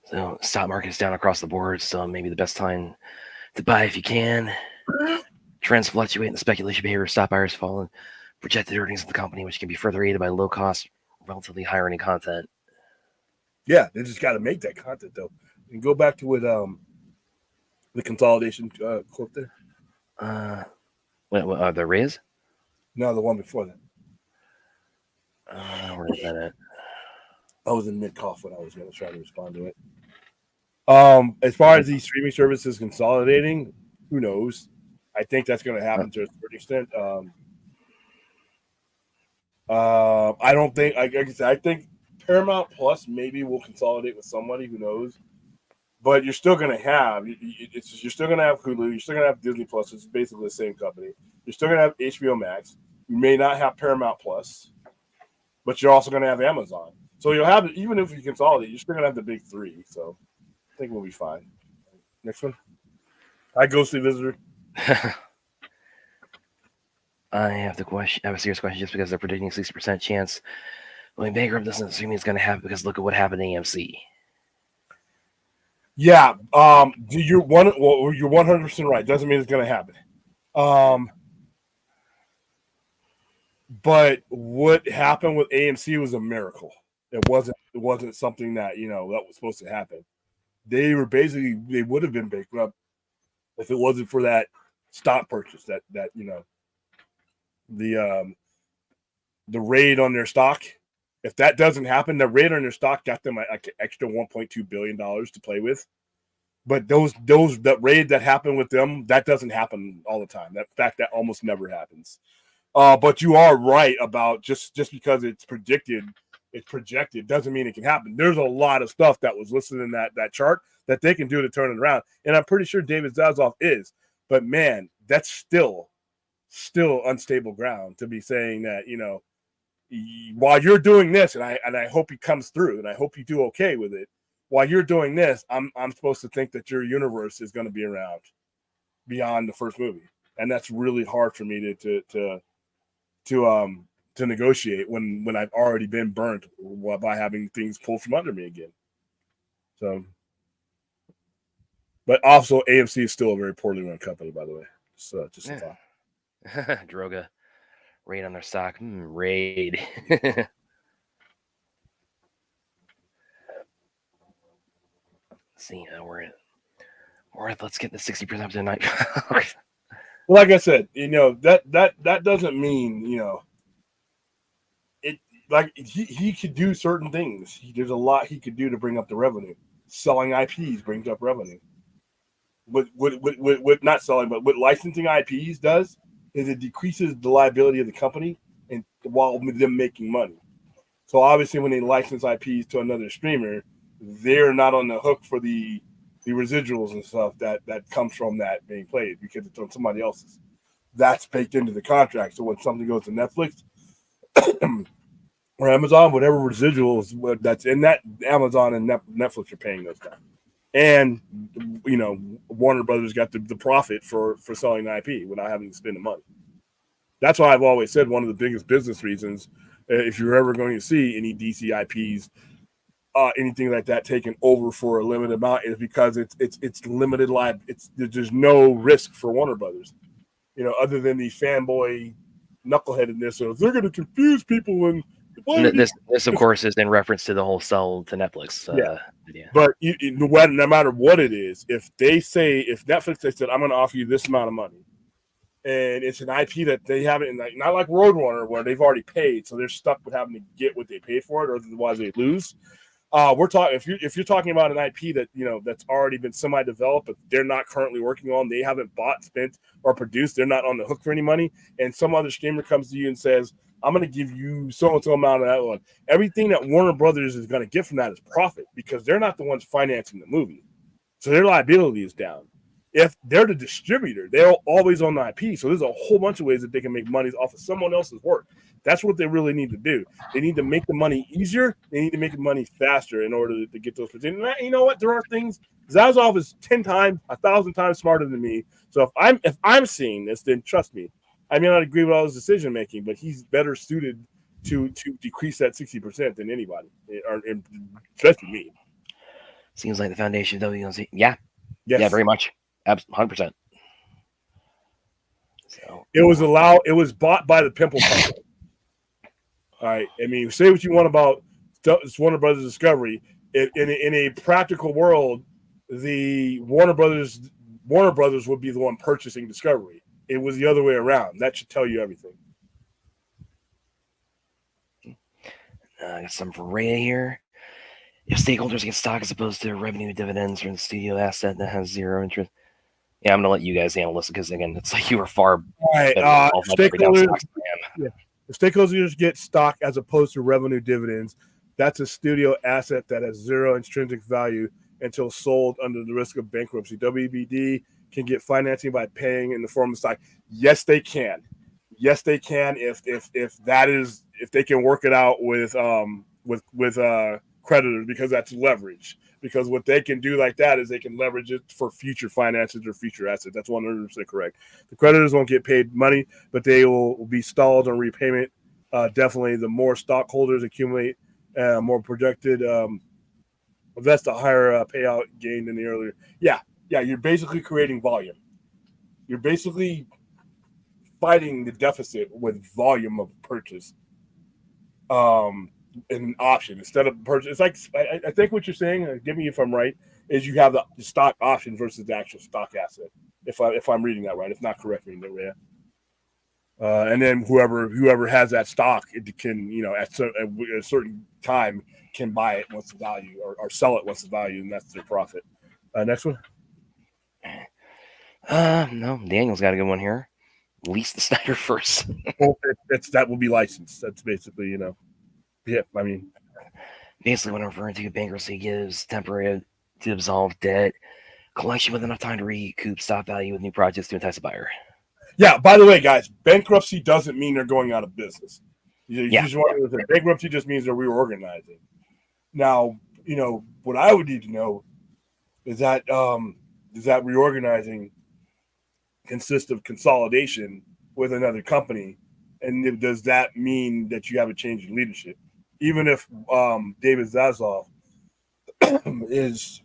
So stock market is down across the board, so maybe the best time to buy if you can. Trends fluctuate and the speculation behavior of stock buyers fall and projected earnings of the company, which can be further aided by low-cost, relatively high-earning content. Yeah, they just got to make that content, though. And go back to what the consolidation quote there. The Riz? No, the one before that. Where is that at? I was in mid-cough when I was going to try to respond to it. As far as these streaming services consolidating, who knows? I think that's going to happen to a certain extent. I don't think. I think Paramount Plus maybe will consolidate with somebody, who knows. But you're still going to have you're still going to have Hulu. You're still going to have Disney Plus. It's basically the same company. You're still going to have HBO Max. You may not have Paramount Plus, but you're also going to have Amazon. So you'll have, even if you consolidate, you're still going to have the big three. So I think we'll be fine. Next one. Hi, Ghostly Visitor. I have a serious question. Just because they're predicting 60% chance going bankrupt doesn't assume it's going to happen, because look at what happened to AMC. Yeah, you're 100% right. Doesn't mean it's going to happen. But what happened with AMC was a miracle. It wasn't something that that was supposed to happen. They would have been bankrupt if it wasn't for that stock purchase. That the raid on their stock. If that doesn't happen, the raid on their stock got them like an extra $1.2 billion to play with. But that raid that happened with them, that doesn't happen all the time. That almost never happens. But you are right about just because it's projected doesn't mean it can happen. There's a lot of stuff that was listed in that chart that they can do to turn it around, and I'm pretty sure David Zaslav is. But man, that's still unstable ground to be saying that while you're doing this, and I hope he comes through, and I hope you do okay with it. While you're doing this, I'm supposed to think that your universe is going to be around beyond the first movie, and that's really hard for me to negotiate when I've already been burnt by having things pulled from under me again. So, but also AMC is still a very poorly run company, by the way. So just a thought. Droga raid on their stock. Raid. See, let's get the 60% tonight. Well, like I said, that doesn't mean it. Like he could do certain things. There's a lot he could do to bring up the revenue. Selling IPs brings up revenue. What not selling, but what licensing IPs does is it decreases the liability of the company, and while them making money. So obviously, when they license IPs to another streamer, they're not on the hook for the residuals and stuff that comes from that being played, because it's on somebody else's. That's baked into the contract. So when something goes to Netflix or Amazon, whatever residuals that's in that, Amazon and Netflix are paying those guys. And Warner Brothers got the profit for selling the IP without having to spend the money. That's why I've always said one of the biggest business reasons, if you're ever going to see any DC IPs, anything like that taken over for a limited amount, is because it's limited live. There's no risk for Warner Brothers, other than the fanboy knuckleheadedness of they're going to confuse people. And this of course is in reference to the whole sell to Netflix. Yeah. But no matter what it is, if Netflix said, I'm going to offer you this amount of money, and it's an IP that they haven't, not like Roadrunner where they've already paid, so they're stuck with having to get what they paid for it, or otherwise they lose. We're talking if you're talking about an IP that that's already been semi-developed, but they're not currently working on, they haven't bought, spent, or produced, they're not on the hook for any money, and some other streamer comes to you and says, I'm going to give you so and so amount of that one. Everything that Warner Brothers is going to get from that is profit, because they're not the ones financing the movie, so their liability is down. If they're the distributor, they're always on the IP, so there's a whole bunch of ways that they can make money off of someone else's work. That's what they really need to do. They need to make the money easier. They need to make the money faster in order to get those. And you know what? There are things. Zaslav is 10 times, 1,000 times smarter than me. So if I'm seeing this, then trust me, I may not agree with all his decision making, but he's better suited to decrease that 60% than anybody, or especially me. Seems like the foundation of WBD. Yeah. Yes. Yeah, very much. 100%. So it was bought by the pimple company. All right. I mean, say what you want about Warner Brothers Discovery. In a practical world, the Warner Brothers would be the one purchasing Discovery. It was the other way around. That should tell you everything. I got some for Ray here. If stakeholders get stock as opposed to revenue dividends from the studio asset that has zero interest. Yeah, I'm going to let you guys handle this, because, again, it's like you are far better. Stakeholders get stock as opposed to revenue dividends. That's a studio asset that has zero intrinsic value until sold under the risk of bankruptcy. WBD can get financing by paying in the form of stock. Yes, they can. Yes, they can if they can work it out with creditors, because that's leverage. Because what they can do like that is they can leverage it for future finances or future assets. That's 100% correct. The creditors won't get paid money, but they will be stalled on repayment. Definitely, the more stockholders accumulate, more projected. That's the higher payout gain than the earlier. Yeah, you're basically creating volume. You're basically fighting the deficit with volume of purchase. An option instead of purchase. It's like I think what you're saying. Give me if I'm right. Is you have the stock option versus the actual stock asset. If I'm reading that right. If not, correct me. Yeah. And then whoever has that stock, it can at a certain time can buy it once the value or sell it once the value, and that's their profit. Next one. No, Daniel's got a good one here. Lease the Snyder first. Well, that will be licensed. That's basically yeah. I mean, basically, when referring to bankruptcy, gives temporary to absolve debt, collection with enough time to recoup stock value with new projects to entice a buyer. Yeah. By the way, guys, bankruptcy doesn't mean they're going out of business. Bankruptcy just means they're reorganizing. Now, what I would need to know is that does that reorganizing consist of consolidation with another company, and does that mean that you have a change in leadership? Even if David Zaslav is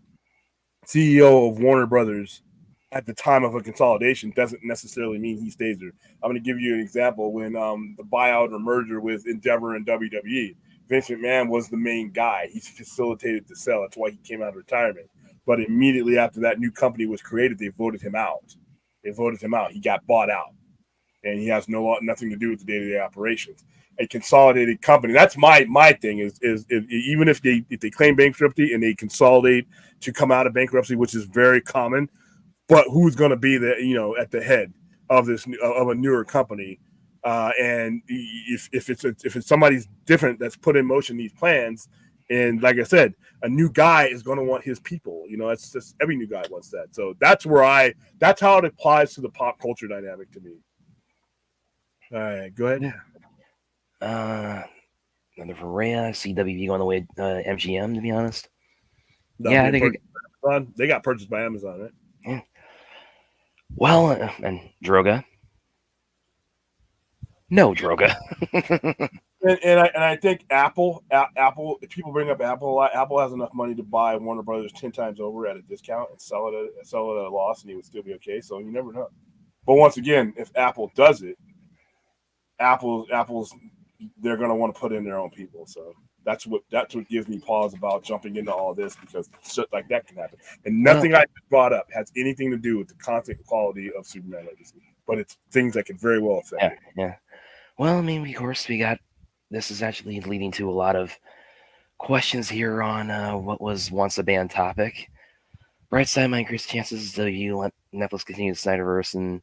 CEO of Warner Brothers at the time of a consolidation, doesn't necessarily mean he stays there. I'm going to give you an example. When the buyout or merger with Endeavor and WWE, Vince McMahon was the main guy. He facilitated the sale. That's why he came out of retirement. But immediately after that new company was created, they voted him out. He got bought out, and he has nothing to do with the day-to-day operations. A consolidated company. That's my thing. Is even if they claim bankruptcy and they consolidate to come out of bankruptcy, which is very common, but who's going to be at the head of a newer company? And if it's somebody's different that's put in motion these plans, and like I said, a new guy is going to want his people. It's just every new guy wants that. So that's how it applies to the pop culture dynamic to me. All right, go ahead. Another for Rhea. CWB going the way MGM, to be honest. I think they got purchased by Amazon, right? Yeah. Well, and Droga. No, Droga. and I think Apple. If people bring up Apple a lot, Apple has enough money to buy Warner Brothers 10 times over at a discount and sell it at a loss, and he would still be okay. So you never know. But once again, if Apple does it, Apple's they're going to want to put in their own people. So that's what gives me pause about jumping into all this, because shit like that can happen. And nothing I just brought up has anything to do with the content quality of Superman Legacy, but it's things that can very well affect it. Yeah. Well, I mean, of course, this is actually leading to a lot of questions here on what was once a banned topic. Bright side might increase chances of you let Netflix continue the Snyderverse, and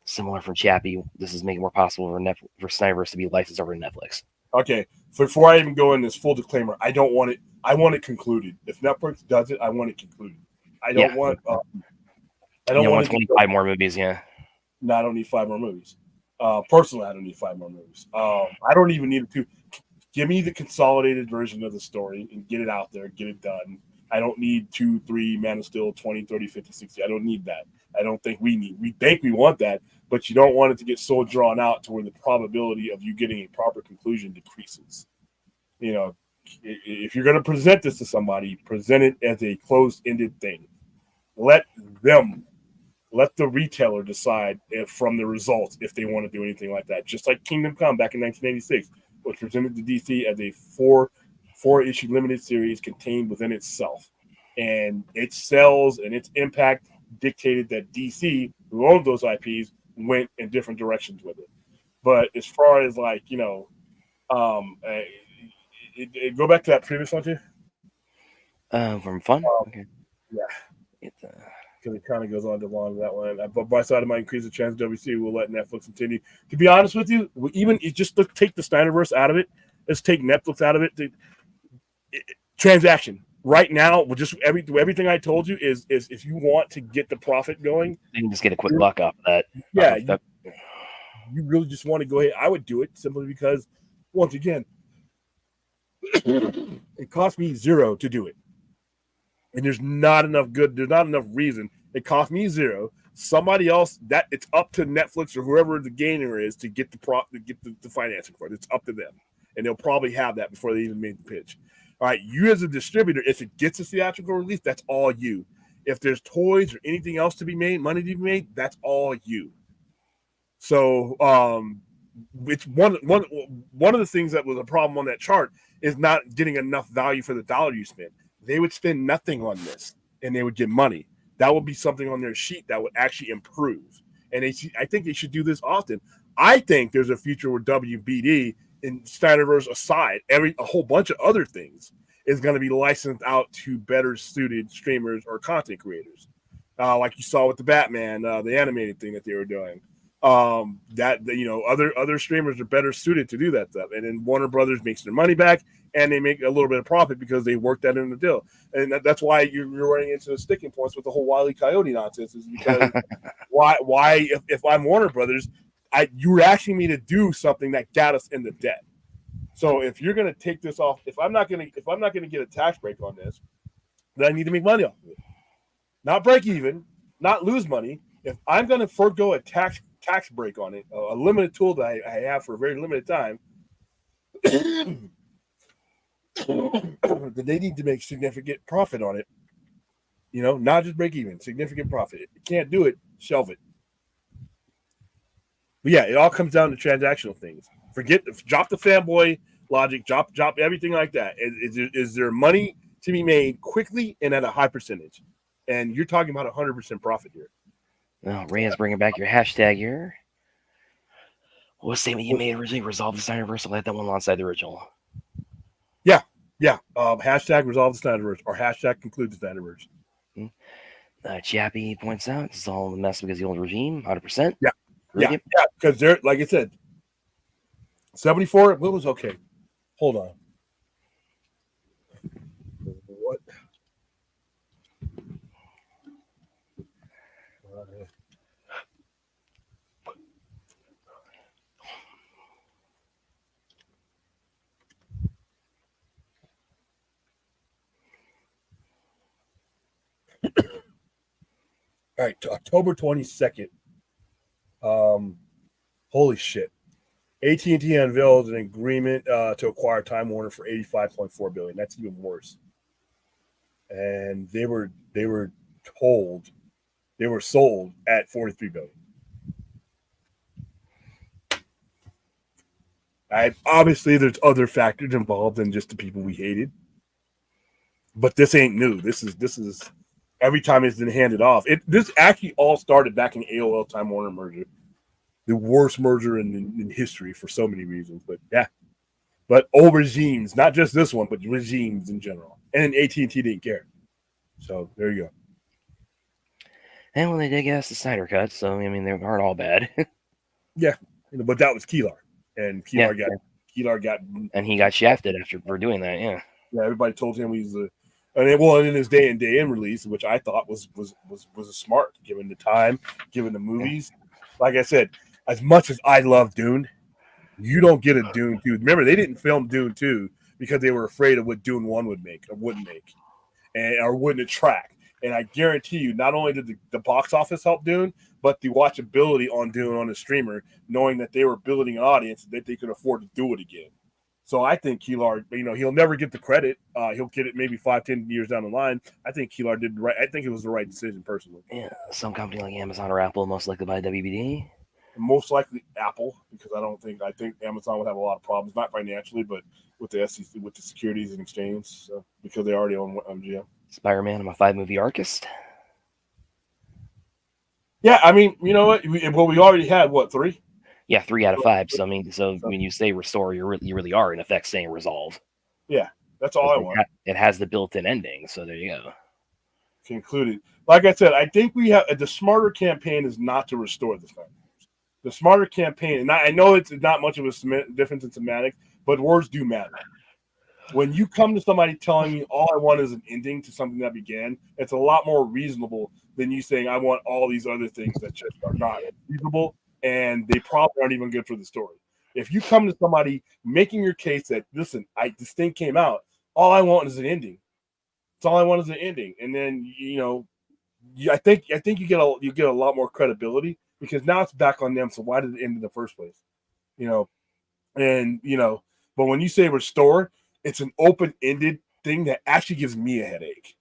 similar from Chappie, this is making it more possible for Snyderverse to be licensed over to Netflix. Okay, before I even go in this full disclaimer, I don't want it. I want it concluded. If Netflix does it, I want it concluded. I don't want. I don't want 25 more movies. Yeah. No, I don't need 5 more movies. Personally, I don't need 5 more movies. I don't even need to. Give me the consolidated version of the story and get it out there, get it done. I don't need 2, 3, Man of Steel, 20, 30, 50, 60. I don't need that. I don't think we think we want that, but you don't want it to get so drawn out to where the probability of you getting a proper conclusion decreases. If you're going to present this to somebody, present it as a closed-ended thing. Let the retailer decide from the results if they want to do anything like that. Just like Kingdom Come back in 1986 was presented to DC as a four-issue limited series contained within itself. And its sales and its impact dictated that DC, who owned those IPs, went in different directions with it. But as far as go back to that previous one too. From Fun? Okay. Yeah. Because it kind of goes on to long that one. But by side, it might increase the chance WC will let Netflix continue. To be honest with you, even just to take the Snyderverse out of it, let's take Netflix out of it. transaction right now. Just everything I told you is if you want to get the profit going, you can just get a quick buck off of that. Yeah, you really just want to go ahead. I would do it simply because, once again, it cost me $0 to do it, and there's not enough reason. It cost me $0. Somebody else, that it's up to Netflix or whoever the gainer is to get the financing for it. It's up to them, and they'll probably have that before they even made the pitch. All right, you as a distributor, if it gets a theatrical release, that's all you. If there's toys or anything else to be made, money to be made, that's all you. So it's one of the things that was a problem on that chart is not getting enough value for the dollar you spend. They would spend nothing on this and they would get money. That would be something on their sheet that would actually improve. And I think they should do this often. I think there's a future where WBD, and Snyderverse aside, a whole bunch of other things is going to be licensed out to better suited streamers or content creators, like you saw with the Batman, the animated thing that they were doing. Other streamers are better suited to do that stuff, and then Warner Brothers makes their money back, and they make a little bit of profit because they worked that in the deal, and that's why you're running into the sticking points with the whole Wile E. Coyote nonsense. Is because why if I'm Warner Brothers, you were asking me to do something that got us into debt. So if you're going to take this off, if I'm not going to get a tax break on this, then I need to make money off of it, not break even, not lose money. If I'm going to forego a tax break on it, a limited tool that I have for a very limited time, then they need to make significant profit on it. Not just break even, significant profit. If you can't do it, shelve it. But yeah, it all comes down to transactional things. Drop the fanboy logic, drop everything like that. Is there money to be made quickly and at a high percentage? And you're talking about 100% profit here. Oh, Rand's bringing back your hashtag here. What statement you made originally? Resolve the Snyderverse. I'll let that one alongside the original. Yeah. Hashtag resolve the Snyderverse or hashtag conclude the Snyderverse. Chappie points out this is all a mess because of the old regime. 100%. Yeah. Because they're, like I said, 74. What was okay? Hold on. What? All right, October 22nd. Holy shit. AT&T unveiled an agreement to acquire Time Warner for $85.4 billion. That's even worse. And they were sold at $43 billion. Obviously, there's other factors involved than just the people we hated, but this ain't new. This is every time it's been handed off. This actually all started back in AOL Time Warner merger, the worst merger in history for so many reasons. But yeah, but old regimes, not just this one, but regimes in general, and AT&T didn't care. So there you go. And well, they did get us the Snyder cut, so I mean they aren't all bad. Yeah, but that was Keelar, and Keelar got, and he got shafted for doing that. Yeah, everybody told him he's the. And in his day in release, which I thought was a smart, given the time, given the movies. Like I said, as much as I love Dune, you don't get a Dune 2. Remember, they didn't film Dune 2 because they were afraid of what Dune 1 would make or wouldn't make, or wouldn't attract. And I guarantee you, not only did the box office help Dune, but the watchability on Dune on the streamer, knowing that they were building an audience that they could afford to do it again. So I think Keelar, he'll never get the credit. He'll get it maybe 5-10 years down the line. I think Keelar did right. I think it was the right decision personally. Yeah, some company like Amazon or Apple, most likely by WBD. Most likely Apple, because I think Amazon would have a lot of problems, not financially, but with the SEC, with the Securities and Exchange, because they already own MGM. Spider-Man, I'm a 5-movie artist. Yeah, I mean, you know what? We already had 3? Yeah, 3 out of 5. So I mean, when you say restore, you really are in effect saying resolve. Yeah, that's all I want. It has the built-in ending, so there you go. Concluded. Like I said, I think we have the smarter campaign is not to restore the Snyder. The smarter campaign, and I know it's not much of a difference in semantics, but words do matter. When you come to somebody telling me all I want is an ending to something that began, it's a lot more reasonable than you saying I want all these other things that just are not reasonable and they probably aren't even good for the story. If you come to somebody making your case that listen, this thing came out, all I want is an ending. That's all I want is an ending, and then I think you get a lot more credibility because now it's back on them. So why did it end in the first place? You know, and but when you say restore, it's an open-ended thing that actually gives me a headache.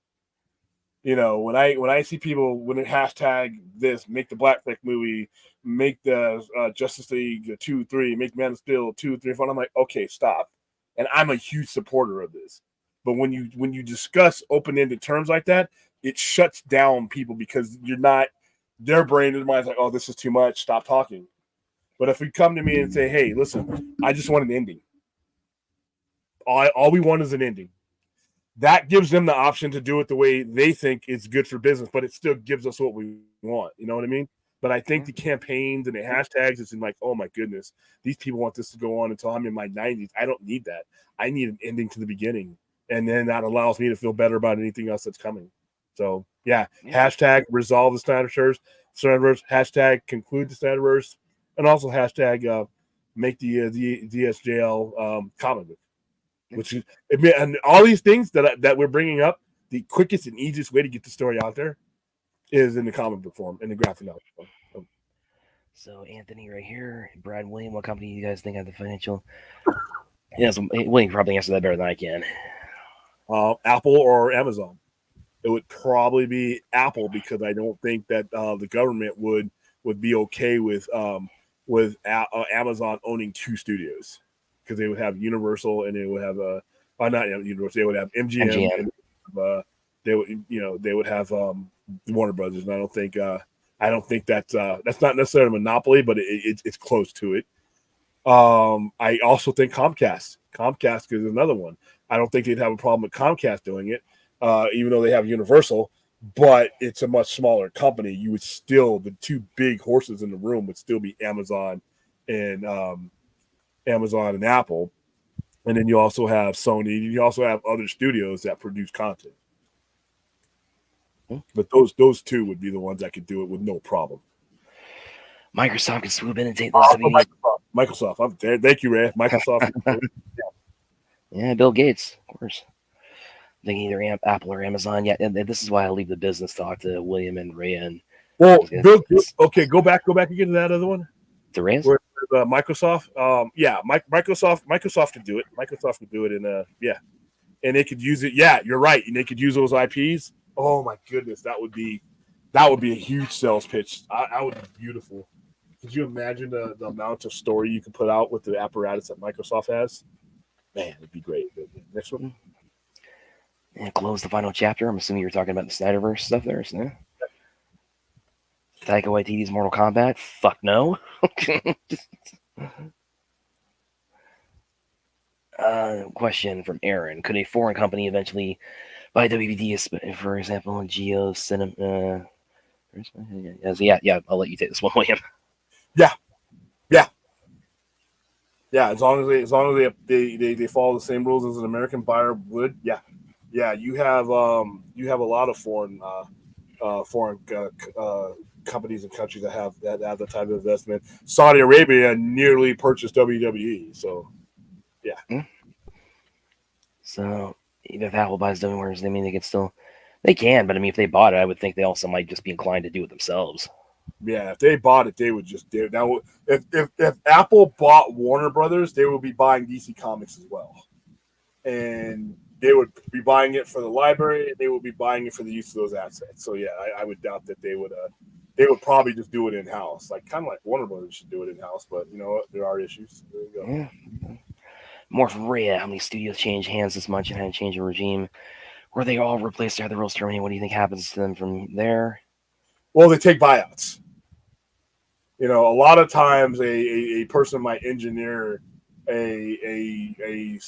When I see people when it hashtag this, make the Black Flick movie, make the Justice League 2-3, make Man of Steel 2-3, 4, I'm like, okay, stop. And I'm a huge supporter of this. But when you discuss open-ended terms like that, it shuts down people because you're not their brain and mind's like, oh, this is too much, stop talking. But if you come to me and say, hey, listen, I just want an ending. All we want is an ending. That gives them the option to do it the way they think is good for business, but it still gives us what we want. You know what I mean? But I think the campaigns and the hashtags, it's in like, oh my goodness, these people want this to go on until I'm in my 90s. I don't need that. I need an ending to the beginning. And then that allows me to feel better about anything else that's coming. So yeah, hashtag resolve the Snyderverse, hashtag conclude the Snyderverse, and also hashtag make the DSJL comic book. Which is, and all these things that we're bringing up, the quickest and easiest way to get the story out there is in the comic book form, in the graphic novel form. So Anthony, right here, Brad William, what company do you guys think have the financial? Yeah, so William probably answer that better than I can. Apple or Amazon. It would probably be Apple because I don't think that the government would be okay with Amazon owning two studios. Because they would have Universal and they would have not Universal, they would have MGM. And they would have Warner Brothers. And I don't think that's not necessarily a monopoly, but it's close to it. I also think Comcast is another one. I don't think they'd have a problem with Comcast doing it, even though they have Universal. But it's a much smaller company. You would still, the two big horses in the room would still be Amazon and Apple, and then you also have Sony. You also have other studios that produce content. But those two would be the ones that could do it with no problem. Microsoft can swoop in and take those. Microsoft. I'm there. Thank you, Ray. Microsoft. Yeah, Bill Gates, of course. I think either Apple or Amazon. Yeah, and this is why I leave the business talk to William and Ray. And Bill. Okay, go back again to that other one. The Reyes? Microsoft. Microsoft could do it. Microsoft could do it, and they could use it. Yeah, you're right. And they could use those IPs. Oh my goodness, that would be a huge sales pitch. I would be beautiful. Could you imagine the amount of story you could put out with the apparatus that Microsoft has? Man, it'd be great. Next one. And close the final chapter. I'm assuming you're talking about the Snyderverse stuff there, isn't it? Taika Waititi's Mortal Kombat? Fuck no. Question from Aaron. Could a foreign company eventually buy WBD, for example, Geo Cinema? Yeah, I'll let you take this one, William. Yeah, as long as they follow the same rules as an American buyer would. Yeah, you have a lot of foreign companies and countries that have that type of investment. Saudi Arabia nearly purchased WWE, so yeah. So even if Apple buys WWE's, I mean they can, but I mean if they bought it, I would think they also might just be inclined to do it themselves. Yeah, if they bought it, they would just do it. Now, if Apple bought Warner Brothers, they would be buying DC Comics as well, and they would be buying it for the library. They would be buying it for the use of those assets. So yeah, I would doubt that they would probably just do it in house, kind of like Warner Brothers should do it in house. But you know what? There are issues. There you go. Yeah. More from Rhea. How many studios change hands this much and had to change a regime? Were they all replaced or had the rules terminated? What do you think happens to them from there? Well, they take buyouts. You know, a lot of times a person might engineer a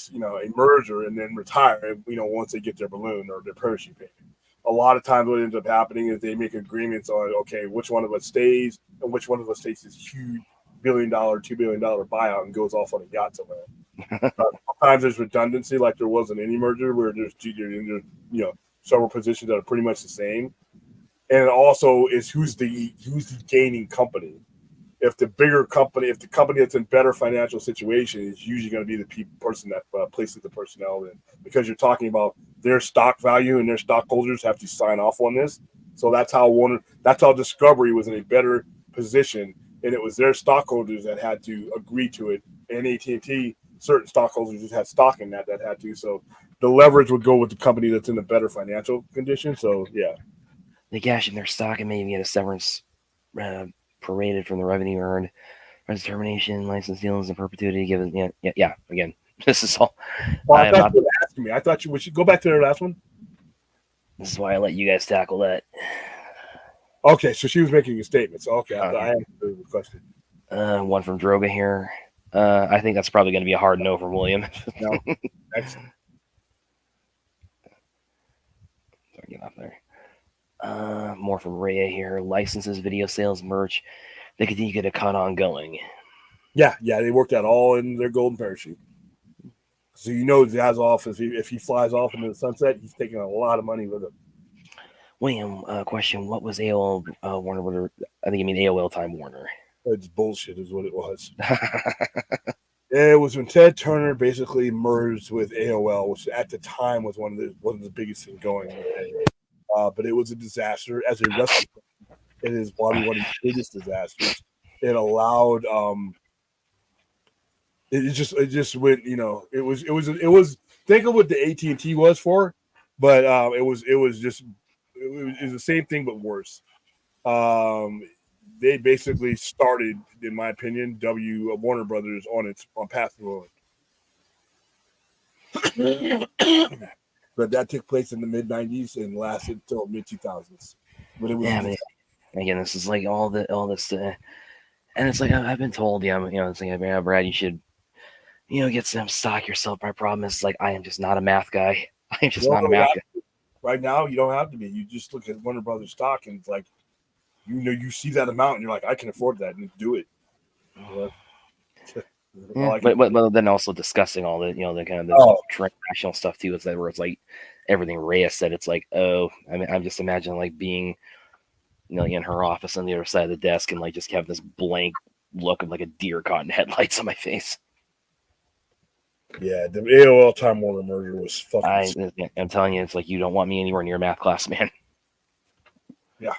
merger and then retire, once they get their balloon or their parachute payment. A lot of times what ends up happening is they make agreements on, okay, which one of us stays and which one of us takes this huge $1 billion, $2 billion buyout and goes off on a yacht somewhere. sometimes there's redundancy, like there was in any merger where there's several positions that are pretty much the same. And it also is who's the gaining company. If the bigger company, if the company that's in better financial situation is usually going to be the person that places the personnel in, because you're talking about their stock value and their stockholders have to sign off on this. So that's how Discovery was in a better position, and it was their stockholders that had to agree to it, and AT&T, certain stockholders just had stock in that had to. So the leverage would go with the company that's in a better financial condition. So yeah, they cash in their stock and maybe get a severance prorated from the revenue earned, rent termination, license deals in perpetuity. Given yeah. Again, this is all. Well, I thought you were asking me. I thought we should go back to their last one. This is why I let you guys tackle that. Okay, so she was making a statement. So okay, I have a question. One from Droga here. I think that's probably going to be a hard no from William. No, excellent. Sorry, get off there. More from Rhea here. Licenses, video sales, merch. They continue to get a cut ongoing. Yeah, they worked out all in their golden parachute. So if he flies off into the sunset, he's taking a lot of money with him. William, question: what was AOL Warner? I think you mean AOL Time Warner. It's bullshit, is what it was. It was when Ted Turner basically merged with AOL, which at the time was one of the biggest things going. But it was a disaster. As a wrestler, it is probably one of the biggest disasters. It allowed it just went, it was think of what the AT&T was for, but it was the same thing but worse. They basically started, in my opinion, Warner Brothers on path to ruin. But that took place in the mid '90s and lasted until mid 2000s. But it was again, this is like all this, and it's like I've been told, it's like, Brad, you should, get some stock yourself. My problem is like I am just not a math guy. I am just not a math guy. Right now, you don't have to be. You just look at Warner Brothers stock and it's like, you see that amount and you're like, I can afford that and do it. But then also discussing all the the kind of transactional stuff too, is that where it's like everything Reyes said, it's like, I'm just imagining like being in her office on the other side of the desk and like just have this blank look of like a deer caught in headlights on my face. Yeah, the AOL Time Warner merger was fucking. I'm telling you, it's like you don't want me anywhere near math class, man. Yeah.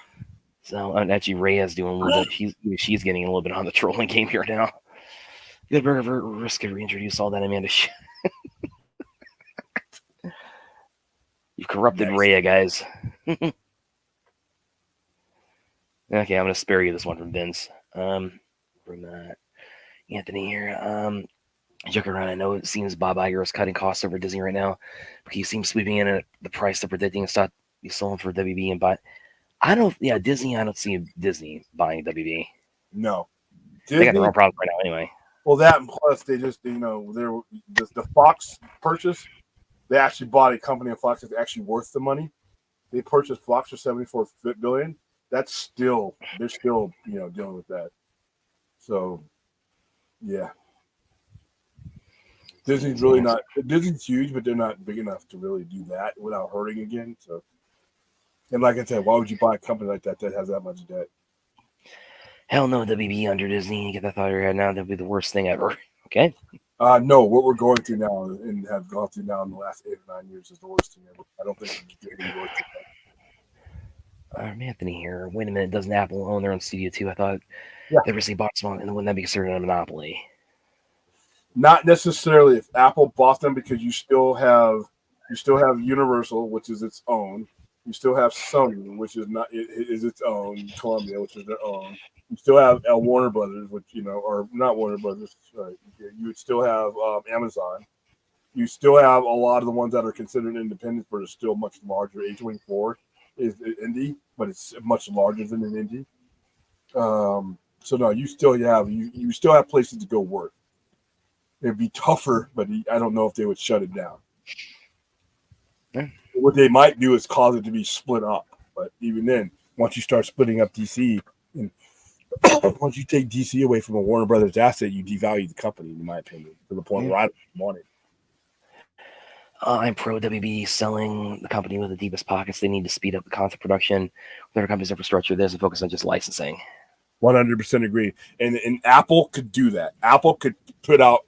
So actually, Rhea's doing a little bit. She's getting a little bit on the trolling game here now. Good burger risk to reintroduce all that Amanda shit. You've corrupted Rhea, guys. Okay, I'm gonna spare you this one from Vince. From Anthony here. Joke around. I know it seems Bob Iger is cutting costs over Disney right now, but he seems sweeping in at the price they're predicting it's not be sold for WB and buy. Disney. I don't see Disney buying WB. No, Disney, they got their own problem right now anyway. Well, that and plus they just the Fox purchase. They actually bought a company of Fox that's actually worth the money. They purchased Fox for $74 billion. They're still dealing with that. So, yeah. Disney's really not. Disney's huge, but they're not big enough to really do that without hurting again. So, and like I said, why would you buy a company like that has that much debt? Hell no, WB under Disney. You get that thought in your head now. That'd be the worst thing ever. Okay. No, what we're going through now and have gone through now in the last 8 or 9 years is the worst thing ever. I don't think it's getting worse than that. Anthony here. Wait a minute. Doesn't Apple own their own studio too? I thought they recently bought small, and wouldn't that be considered a monopoly? Not necessarily if Apple bought them, because you still have Universal, which is its own. You still have Sony, which is its own. Columbia, which is their own. You still have Warner Brothers, which or not Warner Brothers. Right? You would still have Amazon. You still have a lot of the ones that are considered independent, but are still much larger. A24 is indie, but it's much larger than an indie. So no, you still have places to go work. It'd be tougher, but I don't know if they would shut it down. Yeah. What they might do is cause it to be split up. But even then, once you start splitting up DC, and once you take DC away from a Warner Brothers asset, you devalue the company, in my opinion, to the point where I don't want it. I'm pro WBD selling the company with the deepest pockets. They need to speed up the content production with their company's infrastructure. There's a focus on just licensing. 100% agree. And Apple could do that. Apple could put out,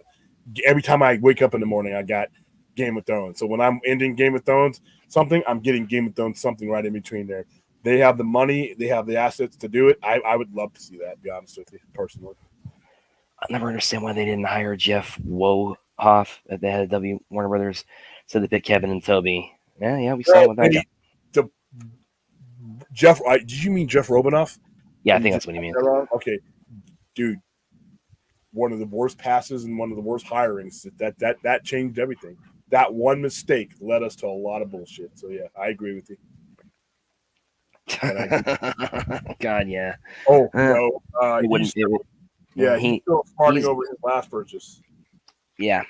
every time I wake up in the morning, I got Game of Thrones. So when I'm ending Game of Thrones something, I'm getting Game of Thrones something right in between there. They have the money, they have the assets to do it. I would love to see that, to be honest with you, personally. I never understand why they didn't hire Jeff Wohoff at the head of Warner Brothers. So they picked Kevin and Toby. Yeah, we saw what that got. Jeff, did you mean Jeff Robinoff? Yeah, I think that's what you mean. Okay, dude, one of the worst passes and one of the worst hirings. That changed everything. That one mistake led us to a lot of bullshit. So yeah, I agree with you. God, yeah. Oh no, he's still farting over his last purchase. Yeah,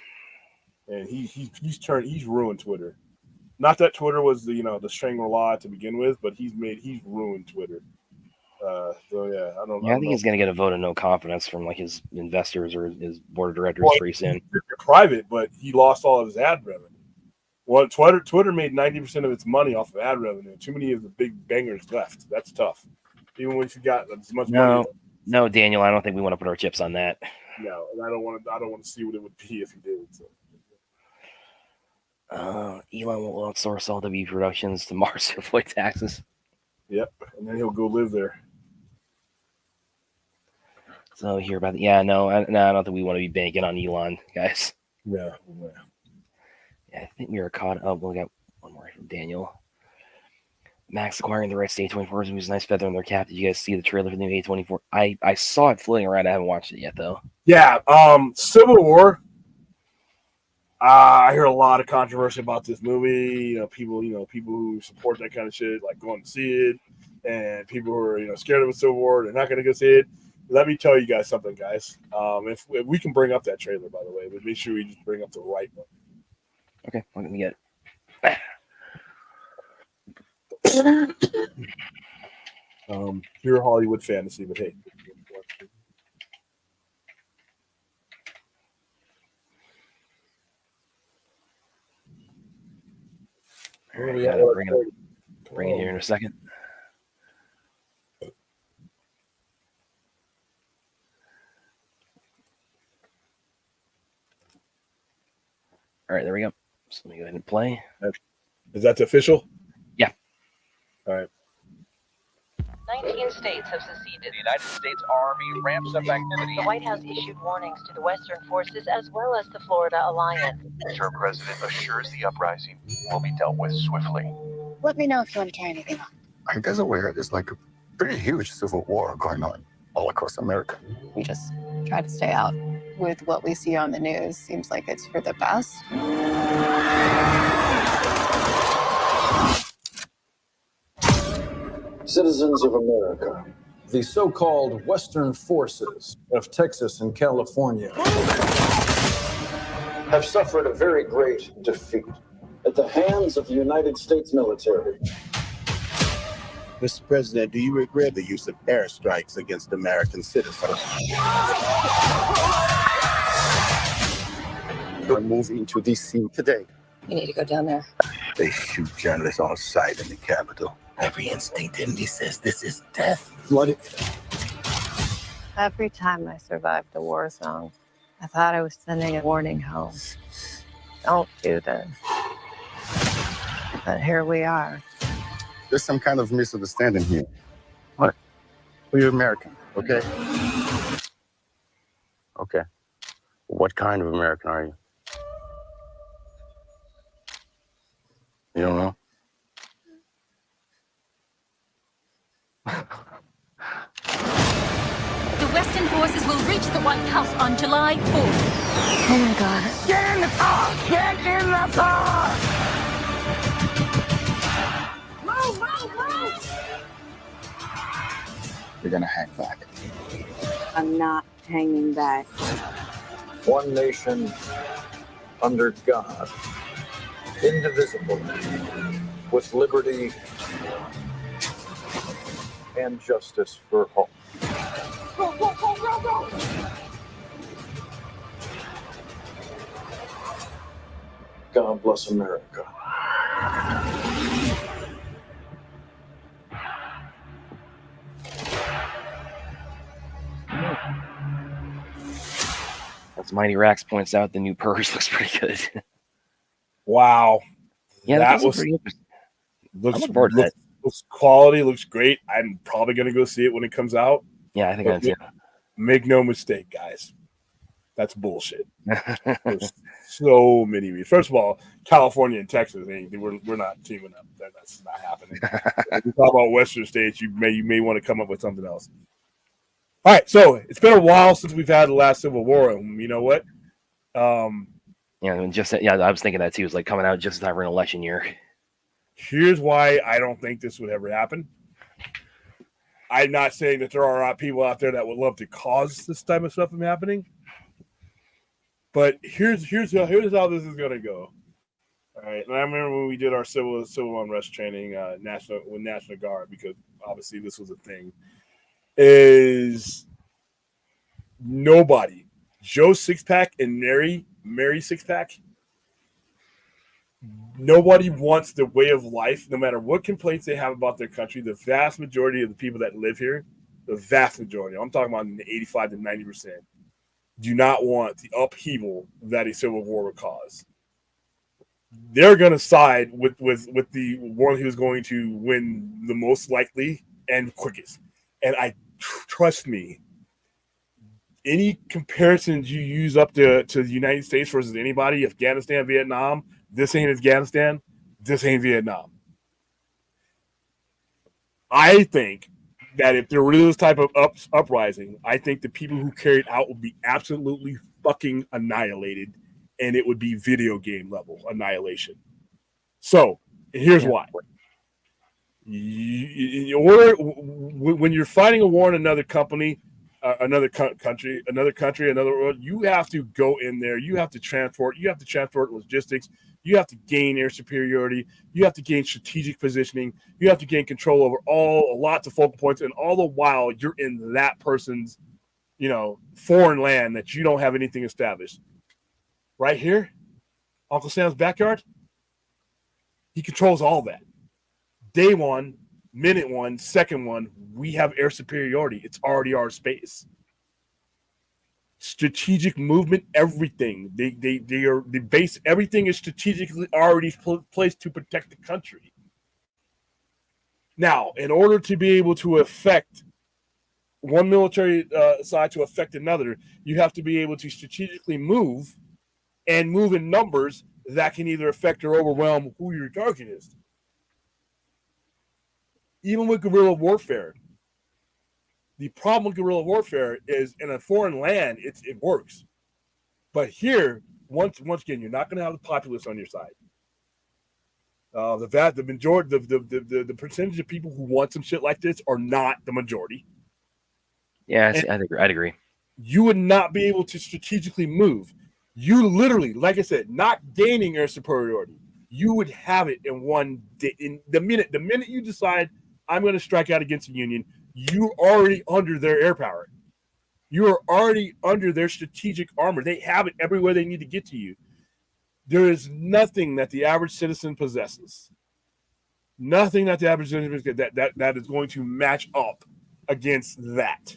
and he's ruined Twitter. Not that Twitter was the Shangri-La to begin with, but he's ruined Twitter. So yeah, I think he's gonna get a vote of no confidence from like his investors or his board of directors pretty soon. He's private, but he lost all of his ad revenue. Well, Twitter made 90% of its money off of ad revenue. Too many of the big bangers left. That's tough. Even when you got as much money. No, Daniel, I don't think we want to put our chips on that. No, and I don't want to see what it would be if he did. So. Elon will outsource all WB Productions to Mars to avoid taxes. Yep, and then he'll go live there. So hear about that. Yeah, no, I don't think we want to be banking on Elon, guys. Yeah, I think we are caught up. We got one more from Daniel. Max acquiring the rights to A24 is a nice feather in their cap. Did you guys see the trailer for the new A24? I saw it floating around. I haven't watched it yet, though. Yeah, Civil War. I hear a lot of controversy about this movie. People who support that kind of shit, like going to see it, and people who are scared of a Civil War, they're not going to go see it. Let me tell you guys something, guys. If we can bring up that trailer, by the way, but make sure we just bring up the right one. Okay, let me get it. Pure Hollywood fantasy, but hey. All right, bring it here in a second. All right, there we go. So let me go ahead and play. Is that official? Yeah. All right. 19 states have seceded. The United States Army ramps up activity. The White House issued warnings to the Western forces as well as the Florida Alliance. The term president assures the uprising will be dealt with swiftly. Let me know if you want to try anything on. Are you guys aware there's like a pretty huge civil war going on all across America? We just try to stay out. With what we see on the news, seems like it's for the best. Citizens of America, the so-called Western forces of Texas and California have suffered a very great defeat at the hands of the United States military. Mr. President, do you regret the use of airstrikes against American citizens? You're moving to D.C. today. You need to go down there. They shoot journalists on sight in the Capitol. Every instinct in me says this is death. Bloody. Every time I survived a war zone, I thought I was sending a warning home. Don't do this. But here we are. There's some kind of misunderstanding here. What? Well, you're American, okay? Okay. What kind of American are you? You don't know? The Western forces will reach the White House on July 4th. Oh my God. Get in the car! Get in the car! You're gonna hang back. I'm not hanging back. One nation under God, indivisible, with liberty and justice for all. Go, go, go, go, go! God bless America. As Mighty Rax points out, the new Purge looks pretty good. Wow. Yeah, that was was pretty interesting. looks, I'm looking forward to that. looks quality, looks great. I'm probably gonna go see it when it comes out. Yeah, I think I do. Make no mistake, guys. That's bullshit. There's so many reasons. First of all, California and Texas, we're not teaming up. That's not happening. If you talk about Western states, you may want to come up with something else. All right, so it's been a while since we've had the last Civil War. You know what? I was thinking that too. It's like coming out just in time for an election year. Here's why I don't think this would ever happen. I'm not saying that there are people out there that would love to cause this type of stuff from happening. But here's how this is gonna go. All right, and I remember when we did our civil unrest training, National Guard, because obviously this was a thing. Is nobody, Joe Sixpack and Mary Sixpack, nobody wants the way of life, no matter what complaints they have about their country. The vast majority of the people that live here, the vast majority, I'm talking about 85 to 90%, do not want the upheaval that a civil war would cause. They're going to side with the one who's going to win the most likely and quickest. And trust me, any comparisons you use up to the United States versus anybody, Afghanistan, Vietnam, this ain't Afghanistan, this ain't Vietnam. I think that if there were this type of uprising, I think the people who carried out would be absolutely fucking annihilated, and it would be video game level annihilation. So here's why. When you're fighting a war in another company, another country, another world, you have to go in there. You have to transport logistics. You have to gain air superiority. You have to gain strategic positioning. You have to gain control over lots of focal points, and all the while you're in that person's, foreign land that you don't have anything established. Right here, Uncle Sam's backyard, he controls all that. Day one, minute one, second one, we have air superiority. It's already our space. Strategic movement, everything. They base everything is strategically already placed to protect the country. Now, in order to be able to affect one military side to affect another, you have to be able to strategically move and move in numbers that can either affect or overwhelm who your target is. Even with guerrilla warfare, the problem with guerrilla warfare is in a foreign land, it works. But here, once again, you're not going to have the populace on your side. The majority, the percentage of people who want some shit like this are not the majority. Yeah, I'd agree. You would not be able to strategically move. You literally, like I said, not gaining air superiority. You would have it in one day. In the minute you decide I'm going to strike out against the Union, you're already under their air power. You are already under their strategic armor. They have it everywhere they need to get to you. There is nothing that the average citizen possesses. Nothing that the average citizen that is going to match up against that.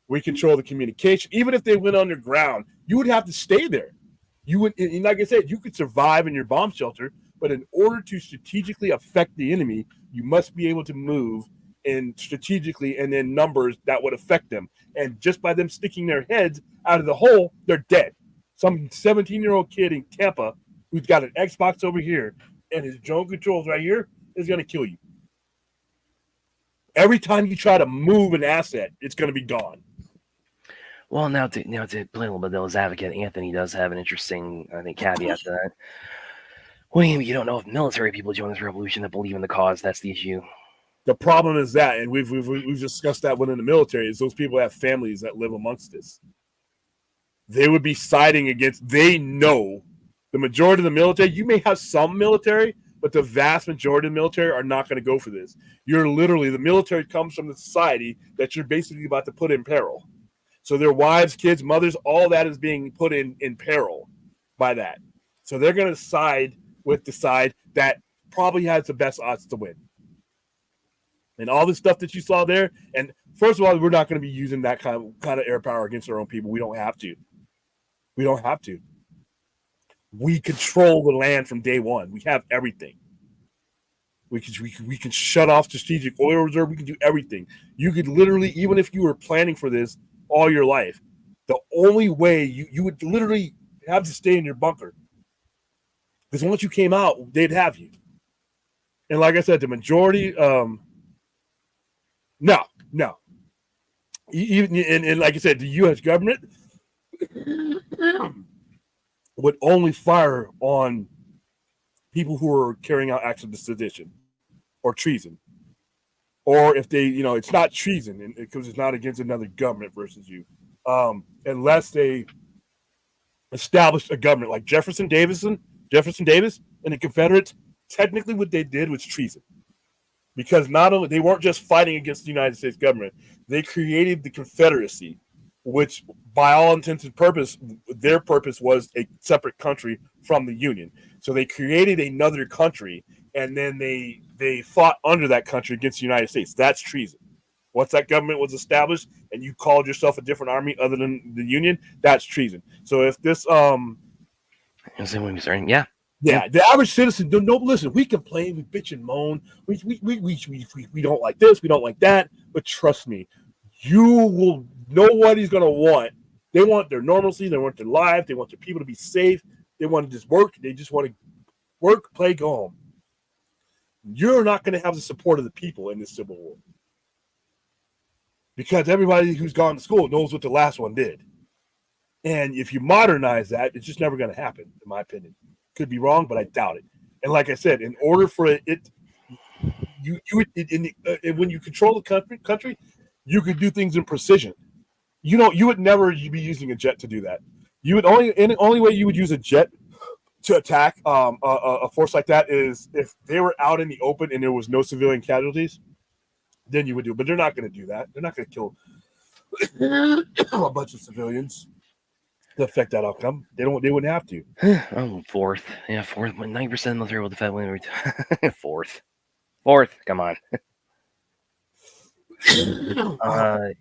We control the communication. Even if they went underground, you would have to stay there. You would, and like I said, you could survive in your bomb shelter, but in order to strategically affect the enemy, you must be able to move and strategically and in numbers that would affect them. And just by them sticking their heads out of the hole, they're dead. Some 17-year-old kid in Tampa who's got an Xbox over here and his drone controls right here is going to kill you. Every time you try to move an asset, it's going to be gone. Well, now to play a little bit devil's advocate, Anthony does have an interesting, I think, caveat to that. William, you don't know if military people join this revolution that believe in the cause. That's the issue. The problem is that, and we've discussed that within the military, is those people have families that live amongst this. They would be siding against. They know the majority of the military. You may have some military, but the vast majority of the military are not going to go for this. You're literally, the military comes from the society that you're basically about to put in peril. So their wives, kids, mothers, all that is being put in peril by that. So they're going to side with the side that probably has the best odds to win. And all the stuff that you saw there, and first of all, we're not going to be using that kind of air power against our own people. We don't have to. We don't have to. We control the land from day one. We have everything. We can shut off strategic oil reserve. We can do everything. You could literally, even if you were planning for this all your life, the only way you would literally have to stay in your bunker. Because once you came out, they'd have you. And like I said, the majority, no. Even and like I said, the U.S. government would only fire on people who are carrying out acts of sedition or treason. Or if they, it's not treason because it's not against another government versus you. Unless they established a government like Jefferson Davis and the Confederates, technically what they did was treason. Because not only they weren't just fighting against the United States government, they created the Confederacy, which by all intents and purpose, their purpose was a separate country from the Union. So they created another country, and then they fought under that country against the United States. That's treason. Once that government was established and you called yourself a different army other than the Union, that's treason. So if this Yeah, the average citizen don't listen. We complain, we bitch and moan. We don't like this, we don't like that. But trust me, you will know what he's gonna want. They want their normalcy, they want their life, they want their people to be safe, they want to just work, they just want to work, play, go home. You're not gonna have the support of the people in this civil war. Because everybody who's gone to school knows what the last one did. And if you modernize that, it's just never gonna happen, in my opinion. Could be wrong, but I doubt it. And like I said, in order for when you control the country, you could do things in precision. You would never be using a jet to do that. You would only way you would use a jet to attack a force like that is if they were out in the open and there was no civilian casualties. Then you would do it. But they're not going to do that. They're not going to kill a bunch of civilians to affect that outcome. They wouldn't have to. Fourth. 90% of the military will defend when fourth. Come on.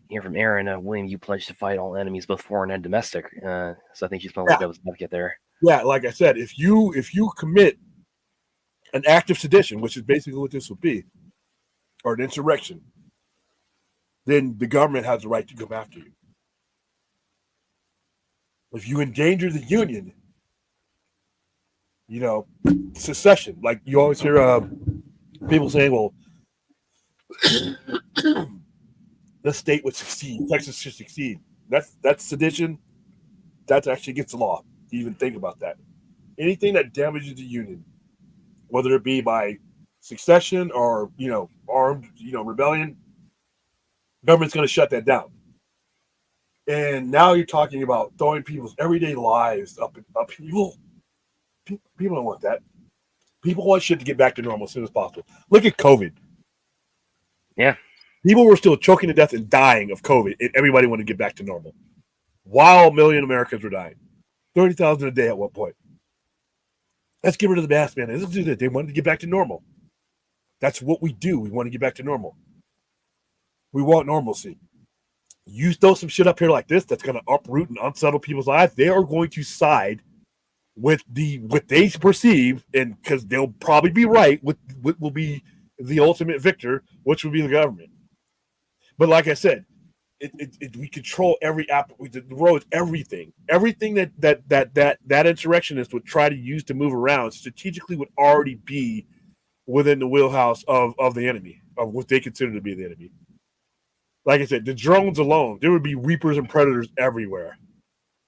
Here from Aaron, William, you pledged to fight all enemies, both foreign and domestic. So I think she's playing like devil's advocate there. Yeah, like I said, if you commit an act of sedition, which is basically what this would be, or an insurrection, then the government has the right to come after you. If you endanger the Union, secession, like you always hear people saying, well, the state would succeed, Texas should succeed. That's sedition. That's actually against the law to even think about that. Anything that damages the Union, whether it be by succession or, armed, rebellion, government's going to shut that down. And now you're talking about throwing people's everyday lives up. People don't want that. People want shit to get back to normal as soon as possible. Look at COVID. Yeah. People were still choking to death and dying of COVID, and everybody wanted to get back to normal. While a million Americans were dying. 30,000 a day at one point. Let's get rid of the mask man. Let's do that. They wanted to get back to normal. That's what we do. We want to get back to normal. We want normalcy. You throw some shit up here like this that's going to uproot and unsettle people's lives, they are going to side with what they perceive, and because they'll probably be right, what will be the ultimate victor, which will be the government. But like I said, we control every app. The road, everything that insurrectionist would try to use to move around strategically would already be within the wheelhouse of the enemy, of what they consider to be the enemy. Like I said, the drones alone, there would be reapers and predators everywhere.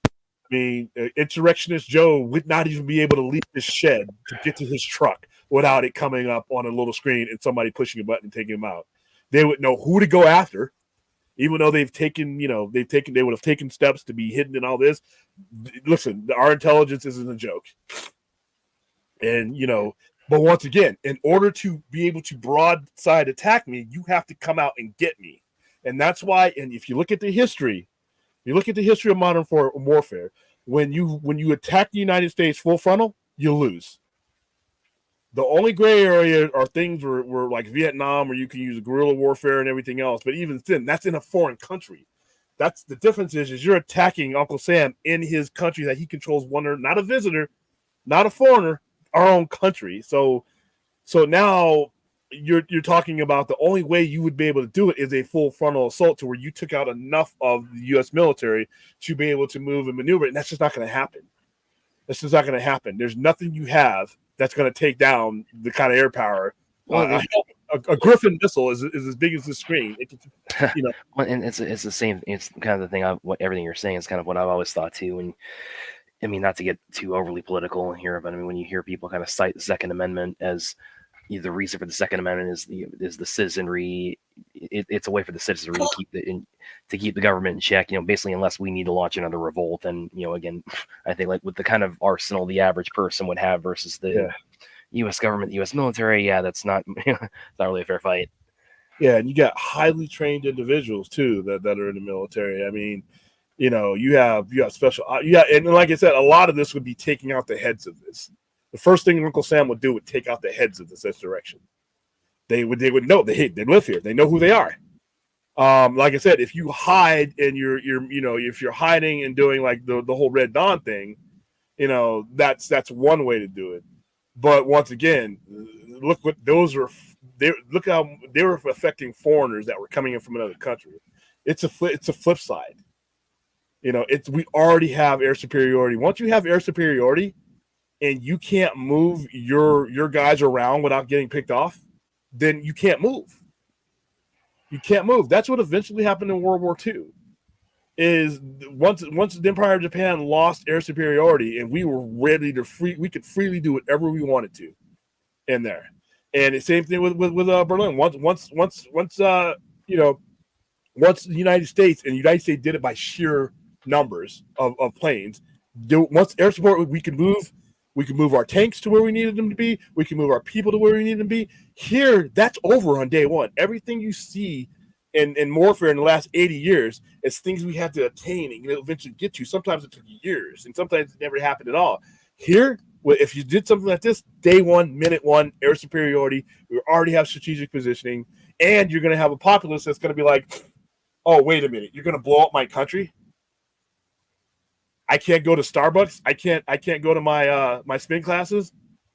I mean, insurrectionist Joe would not even be able to leave his shed to get to his truck without it coming up on a little screen and somebody pushing a button and taking him out. They would know who to go after, even though they would have taken steps to be hidden in all this. Listen, our intelligence isn't a joke. And, but once again, in order to be able to broadside attack me, you have to come out and get me. And that's why, and if you look at the history of modern warfare, when you attack the United States full frontal, you lose. The only gray area are things where like Vietnam, where you can use guerrilla warfare and everything else. But even then, that's in a foreign country. That's the difference is you're attacking Uncle Sam in his country that he controls, not a visitor, not a foreigner, our own country. So now you're talking about the only way you would be able to do it is a full frontal assault to where you took out enough of the U.S. military to be able to move and maneuver, and that's just not going to happen. That's just not going to happen. There's nothing you have that's going to take down the kind of air power. Well, a Griffin missile is as big as the screen. It can, Well, and it's the same. It's kind of the thing. What everything you're saying is kind of what I've always thought too. And I mean, not to get too overly political here, but I mean, when you hear people kind of cite the Second Amendment as the reason for the Second Amendment is the citizenry. It's a way for the citizenry to keep the government in check. Basically, unless we need to launch another revolt, and again, I think like with the kind of arsenal the average person would have versus the U.S. government, the U.S. military, that's not not really a fair fight. Yeah, and you got highly trained individuals too that are in the military. I mean, you have special, and like I said, a lot of this would be taking out the heads of this. The first thing Uncle Sam would do would take out the heads of this insurrection. They would know they live here. They know who they are. Like I said, if you hide and if you're hiding and doing like the whole Red Dawn thing, that's one way to do it. But once again, look what look how they were affecting foreigners that were coming in from another country. It's a flip side. We already have air superiority. Once you have air superiority, and you can't move your guys around without getting picked off, then you can't move. You can't move. That's what eventually happened in World War II. Is once the Empire of Japan lost air superiority, and we were ready to we could freely do whatever we wanted to in there. And the same thing with Berlin. Once the United States did it by sheer numbers of planes. Once air support, we could move. We can move our tanks to where we needed them to be. We can move our people to where we needed them to be. Here, that's over on day one. Everything you see in warfare in the last 80 years is things we had to attain and eventually get to. Sometimes it took years, and sometimes it never happened at all. Here, if you did something like this, day one, minute one, air superiority, we already have strategic positioning, and you're going to have a populace that's going to be like, oh, wait a minute, you're going to blow up my country? I can't go to Starbucks. I can't go to my spin classes.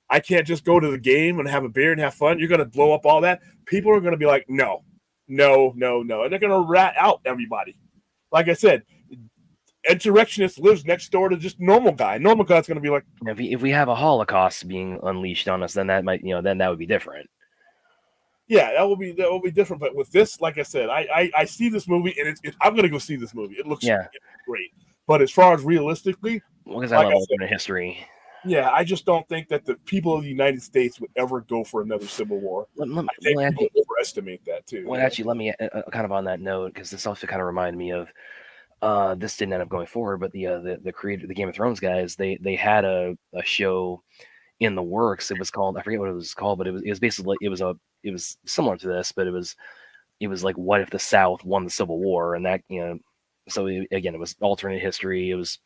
I can't just go to the game and have a beer and have fun. You're going to blow up all that. People are going to be like, no. And they're going to rat out everybody. Like I said, insurrectionist lives next door to just normal guy. Normal guy's going to be like, if we have a Holocaust being unleashed on us, then that might, then that would be different. Yeah, that will be different. But with this, like I said, I see this movie, and I'm going to go see this movie. It looks great. But as far as realistically, because I love alternate history. Yeah, I just don't think that the people of the United States would ever go for another civil war. I think people overestimate that too. Well, actually, let me kind of on that note, because this also kind of reminded me of this didn't end up going forward, but the creator, the Game of Thrones guys, they had a show in the works. It was called, I forget what it was called, but it was basically it was similar to this, but it was like, what if the South won the Civil War, and that so again, it was alternate history. It was,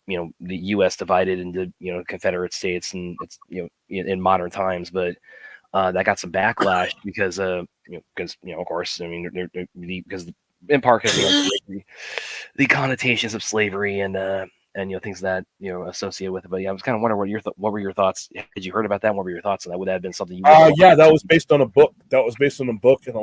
the U.S. divided into, Confederate states, and it's, in modern times, but that got some backlash because, of course, I mean, because in part because the connotations of slavery and things that associated with it. But yeah, I was kind of wondering what were your thoughts? Had you heard about that? What were your thoughts on that? Would that have been something you? Yeah, that was based on a book. And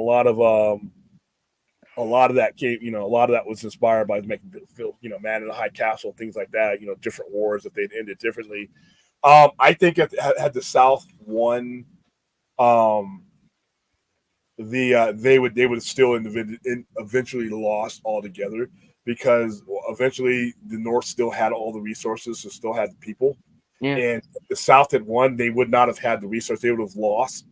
a lot of that came, a lot of that was inspired by making people feel, Man in the High Castle, things like that, different wars that they'd ended differently. I think had the South won, they would have still eventually lost altogether, because eventually the North still had all the resources, so still had the people. Yeah. And if the South had won, they would not have had the resources. They would have lost.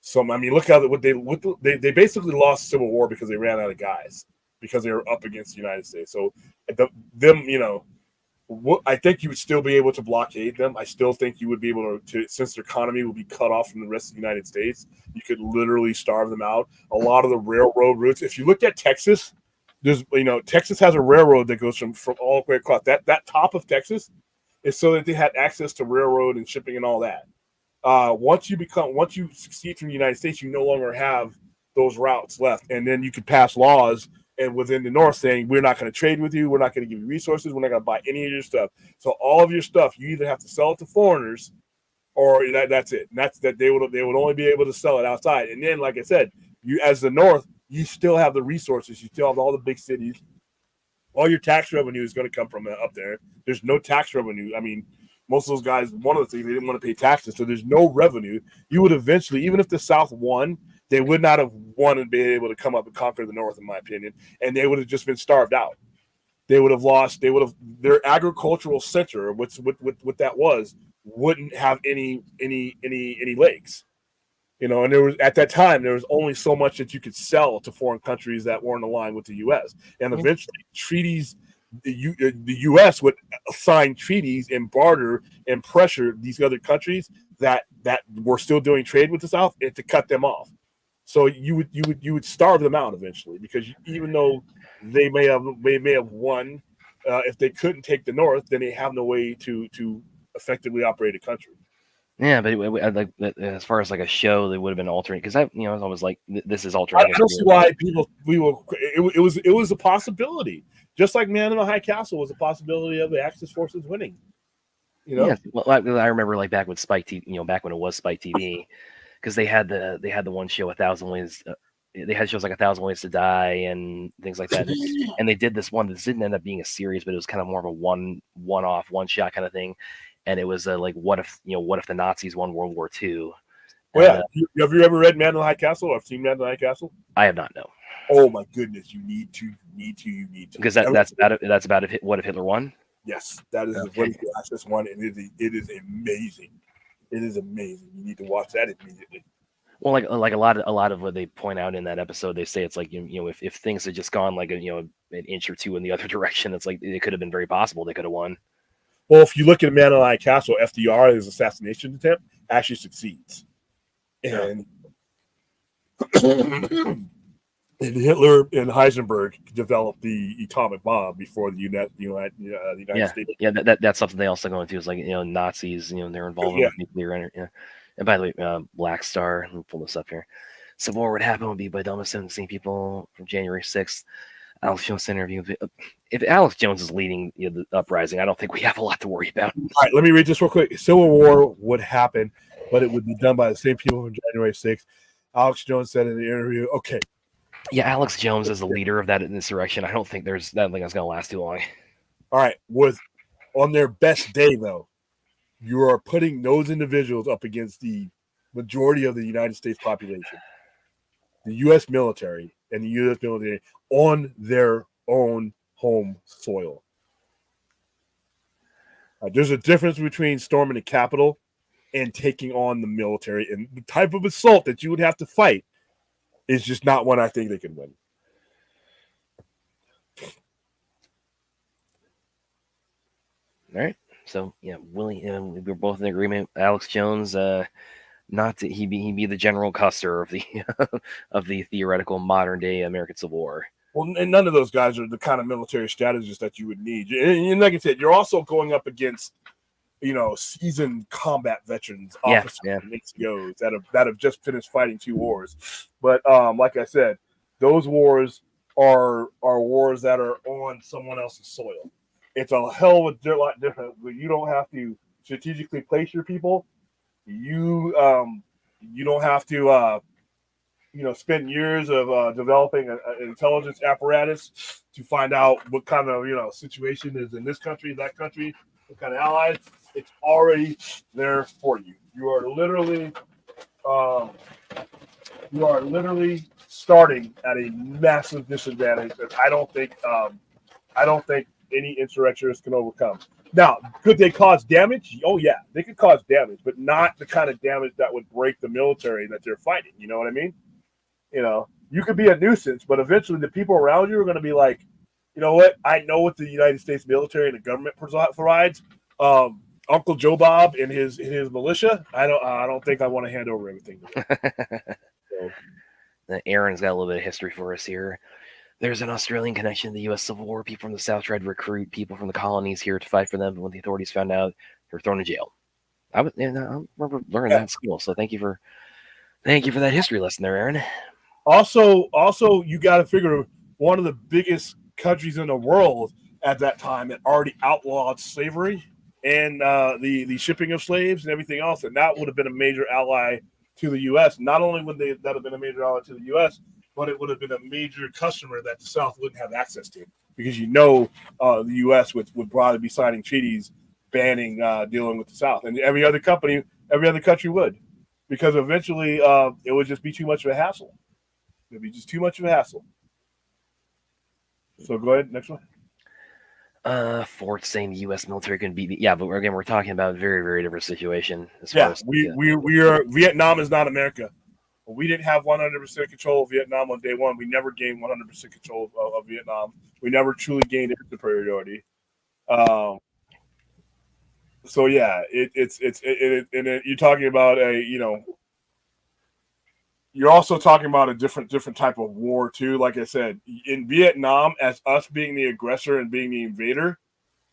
So I mean, look how they basically lost Civil War because they ran out of guys, because they were up against the United States. So I think you would still be able to blockade them. I still think you would be able to, since their economy would be cut off from the rest of the United States, you could literally starve them out. A lot of the railroad routes, if you look at Texas, Texas has a railroad that goes from all the way across. That top of Texas It's so that they had access to railroad and shipping and all that. Once you succeed from the United States, you no longer have those routes left, and then you could pass laws and within the North saying we're not going to trade with you, we're not going to give you resources, we're not going to buy any of your stuff. So all of your stuff, you either have to sell it to foreigners, or that's it. And that's that they would only be able to sell it outside. And then, like I said, you as the North, you still have the resources, you still have all the big cities. All your tax revenue is going to come from up there. There's no tax revenue. I mean, most of those guys, one of the things, they didn't want to pay taxes, so there's no revenue. You would eventually, even if the South won, they would not have won and been able to come up and conquer the North, in my opinion, and they would have just been starved out. They would have lost. They would have their agricultural center, what that was, wouldn't have any legs. And there was at that time there was only so much that you could sell to foreign countries that weren't aligned with the U.S. And eventually, treaties, the U.S. would sign treaties and barter and pressure these other countries that were still doing trade with the South and to cut them off. So you would starve them out eventually, because even though they may have won, if they couldn't take the North, then they have no way to effectively operate a country. Yeah, but like as far as like a show, they would have been alternate, because I was always like, this is alternate. I don't see why it was a possibility, just like Man in the High Castle was a possibility of the Axis forces winning. Yeah, well, I remember like back with Spike TV, back when it was Spike TV, because they had the one show, 1,000 Ways. They had shows like 1,000 Ways to Die and things like that, and they did this one that didn't end up being a series, but it was kind of more of a one-off, one-shot kind of thing. And it was like, what if the Nazis won World War II? Well, have you ever read Man in the High Castle, or have seen Man in the High Castle? I have not. No. Oh my goodness, you need to. Because that's about what if Hitler won? Yes, that is what if the Axis won, and it is amazing. It is amazing. You need to watch that immediately. Well, like a lot of what they point out in that episode, they say it's like if things had just gone like an inch or two in the other direction, it's like it could have been very possible they could have won. Well, if you look at Man in the High Castle, FDR, his assassination attempt actually succeeds, and and Hitler and Heisenberg developed the atomic bomb before the United States. Yeah, that's something they also go into, is like Nazis, they're involved with nuclear energy. Yeah. And by the way, Black Star, let me pull this up here. Civil War would happen would be by dumbest and same people from January 6th. Alex Jones interview. If Alex Jones is leading the uprising, I don't think we have a lot to worry about. All right, let me read this real quick. Civil War would happen, but it would be done by the same people from January 6th. Alex Jones said in the interview, okay. Yeah, Alex Jones is the leader of that insurrection. I don't think that's going to last too long. All right, on their best day, though, you are putting those individuals up against the majority of the United States population, the U.S. military, and the U.S. military on their own home soil. There's a difference between storming the Capitol and taking on the military, and the type of assault that you would have to fight is just not one I think they can win. All right. So yeah, Willie, we're both in agreement. Alex Jones, not to, he be the General Custer of the of the theoretical modern day American Civil War. Well, and none of those guys are the kind of military strategists that you would need. And like I said, you're also going up against seasoned combat veterans, officers, and NCOs that have just finished fighting 2 wars. But like I said, those wars are wars that are on someone else's soil. It's a hell of a lot different. You don't have to strategically place your people. You don't have to spend years of developing an intelligence apparatus to find out what kind of situation is in this country, that country, what kind of allies. It's already there for you. You are literally starting at a massive disadvantage that I don't think any insurrectionists can overcome. Now, could they cause damage? Oh yeah, they could cause damage, but not the kind of damage that would break the military that they're fighting. You know what I mean? You could be a nuisance, but eventually the people around you are going to be like, you know what? I know what the United States military and the government provides. Uncle Joe Bob and his militia. I don't think I want to hand over everything to them. Aaron's got a little bit of history for us here. There's an Australian connection to the U.S. Civil War. People from the South tried to recruit people from the colonies here to fight for them, but when the authorities found out, they were thrown in jail. I remember learning that in school. So thank you for that history lesson there, Aaron. Also, you got to figure one of the biggest countries in the world at that time had already outlawed slavery and the shipping of slaves and everything else, and that would have been a major ally to the U.S. Not only would that have been a major ally to the U.S., but it would have been a major customer that the South wouldn't have access to, because the U.S. would probably be signing treaties banning dealing with the South, and every other country would, because eventually it would just be too much of a hassle. It'd be just too much of a hassle. So go ahead, next one. Fort saying the U.S. military can beat. Yeah, but again, we're talking about a very, very different situation. We are. Vietnam is not America. We didn't have 100% control of Vietnam on day one. We never gained 100% control of Vietnam. We never truly gained superiority. So yeah, you're talking about you're also talking about a different type of war too. Like I said, in Vietnam, as us being the aggressor and being the invader,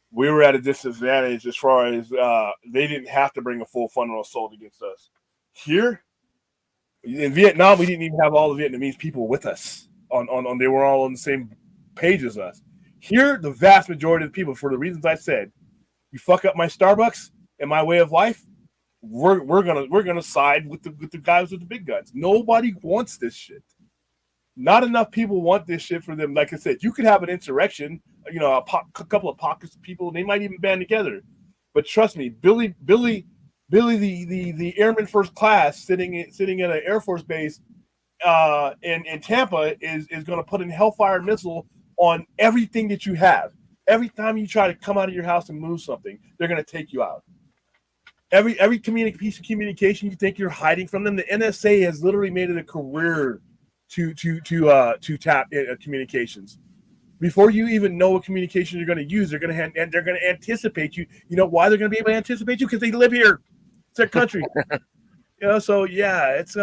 we were at a disadvantage as far as they didn't have to bring a full frontal assault against us. Here in Vietnam, we didn't even have all the Vietnamese people with us. They were all on the same page as us. Here, the vast majority of the people, for the reasons I said, you fuck up my Starbucks and my way of life, we're gonna side with the guys with the big guns. Nobody wants this shit. Not enough people want this shit for them. Like I said, you could have an insurrection, a couple of pockets of people, and they might even band together. But trust me, Billy, the airman first class, sitting in an Air Force base in Tampa, is going to put a Hellfire missile on everything that you have. Every time you try to come out of your house and move something, they're going to take you out. Every piece of communication you think you're hiding from them, the NSA has literally made it a career to tap communications. Before you even know what communication you're going to use, they're going to anticipate you. You know why they're going to be able to anticipate you? Because they live here. It's their country. So yeah, it's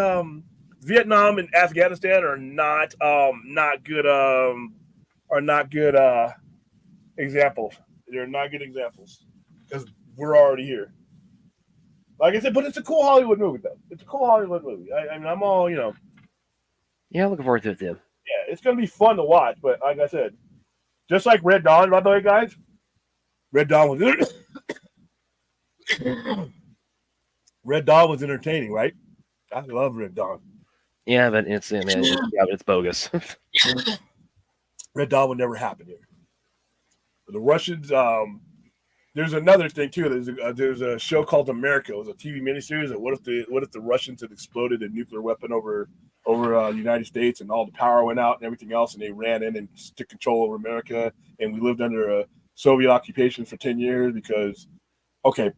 Vietnam and Afghanistan are not good examples. They're not good examples because we're already here. Like I said, but it's a cool Hollywood movie, though. It's a cool Hollywood movie. I mean, I'm all, Yeah, looking forward to it, too. Yeah, it's going to be fun to watch, but like I said, just like Red Dawn, by the way, guys, Red Dawn was entertaining, right? I love Red Dawn. Yeah, but it's bogus. Red Dawn would never happen here. But the Russians, there's another thing too. There's a show called America. It was a TV miniseries. That what if the Russians had exploded a nuclear weapon over the United States, and all the power went out and everything else, and they ran in and took control over America, and we lived under a Soviet occupation for 10 years because, okay,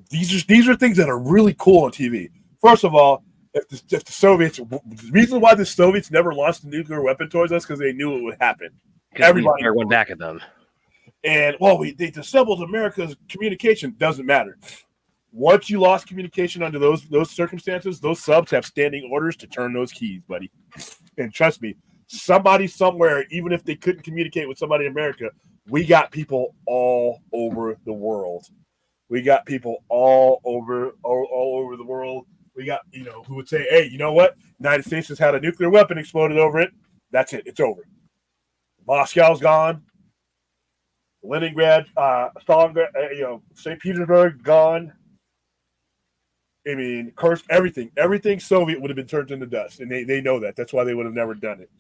these are things that are really cool on TV. First of all, if the Soviets, the reason why the Soviets never launched a nuclear weapon towards us because they knew it would happen. Everybody went back at them. And they disabled America's communication. Doesn't matter. Once you lost communication under those circumstances, those subs have standing orders to turn those keys, buddy. And trust me, somebody somewhere, even if they couldn't communicate with somebody in America, we got people all over the world. We got people all over the world. We got, who would say, hey, you know what? United States has had a nuclear weapon exploded over it. That's it. It's over. Moscow's gone. Leningrad, Stalingrad, St. Petersburg, gone. I mean, cursed everything. Everything Soviet would have been turned into dust, and they know that. That's why they would have never done it.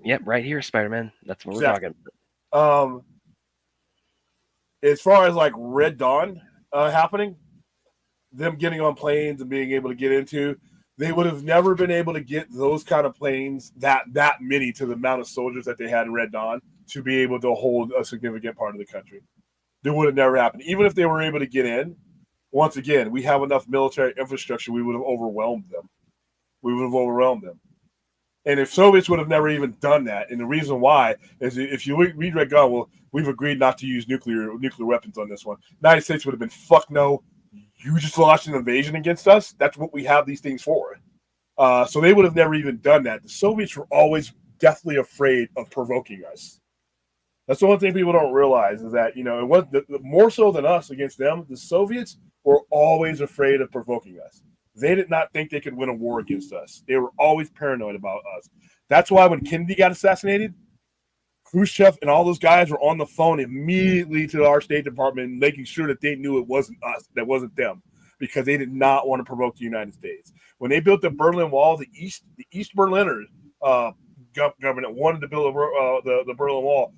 Yep, right here, Spider-Man. That's what exactly. we're talking. As far as like Red Dawn happening, them getting on planes and being able to get into, they would have never been able to get those kind of planes that many to the amount of soldiers that they had in Red Dawn to be able to hold a significant part of the country. It would have never happened. Even if they were able to get in, once again, we have enough military infrastructure, we would have overwhelmed them. And if Soviets would have never even done that, and the reason why is if you read Red Dawn, well, we've agreed not to use nuclear weapons on this one. The United States would have been, fuck no, you just launched an invasion against us? That's what we have these things for. So they would have never even done that. The Soviets were always deathly afraid of provoking us. That's the one thing people don't realize is that, you know, it was more so than us against them. The Soviets were always afraid of provoking us. They did not think they could win a war against us. They were always paranoid about us. That's why when Kennedy got assassinated, Khrushchev and all those guys were on the phone immediately to our State Department, making sure that they knew it wasn't us, that wasn't them, because they did not want to provoke the United States. When they built the Berlin Wall, the East Berliners government wanted to build the Berlin Wall.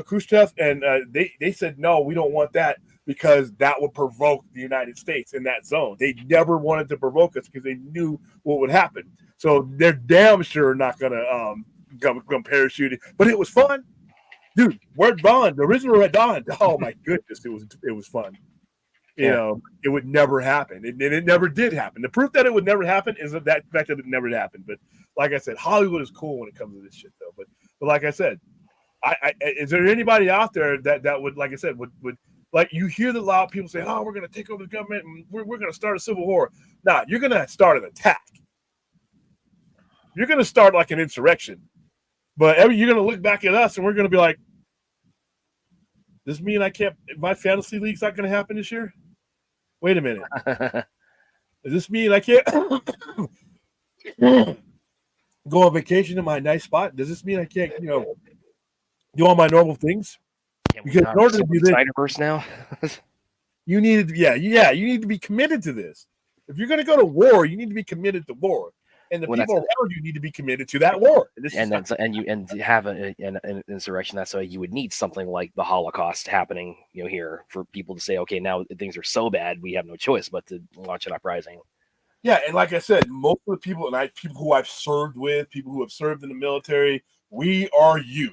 Khrushchev and they said, no, we don't want that, because that would provoke the United States in that zone. They never wanted to provoke us because they knew what would happen. So they're damn sure not going to come parachuting. But it was fun. Dude, Red Dawn, the original Red Dawn, oh my goodness, it was fun. You know, it would never happen. And it never did happen. The proof that it would never happen is that fact that it never happened. But like I said, Hollywood is cool when it comes to this shit, though. But like I said, is there anybody out there that would, like I said, would like, you hear the loud people say, oh, we're going to take over the government and we're going to start a civil war. Nah, you're going to start an attack. You're going to start like an insurrection. But you're going to look back at us and we're going to be like, does this mean my fantasy league's not going to happen this year? Wait a minute. Does this mean I can't go on vacation in my nice spot? Does this mean I can't, do all my normal things? Because in order to do this, Snyderverse now, you need to be committed to this. If you're going to go to war, you need to be committed to war, and the people around you need to be committed to that war. And have an insurrection. That's why you would need something like the Holocaust happening, here for people to say, okay, now things are so bad, we have no choice but to launch an uprising. Yeah, and like I said, most of the people people who I've served with, people who have served in the military, we are you.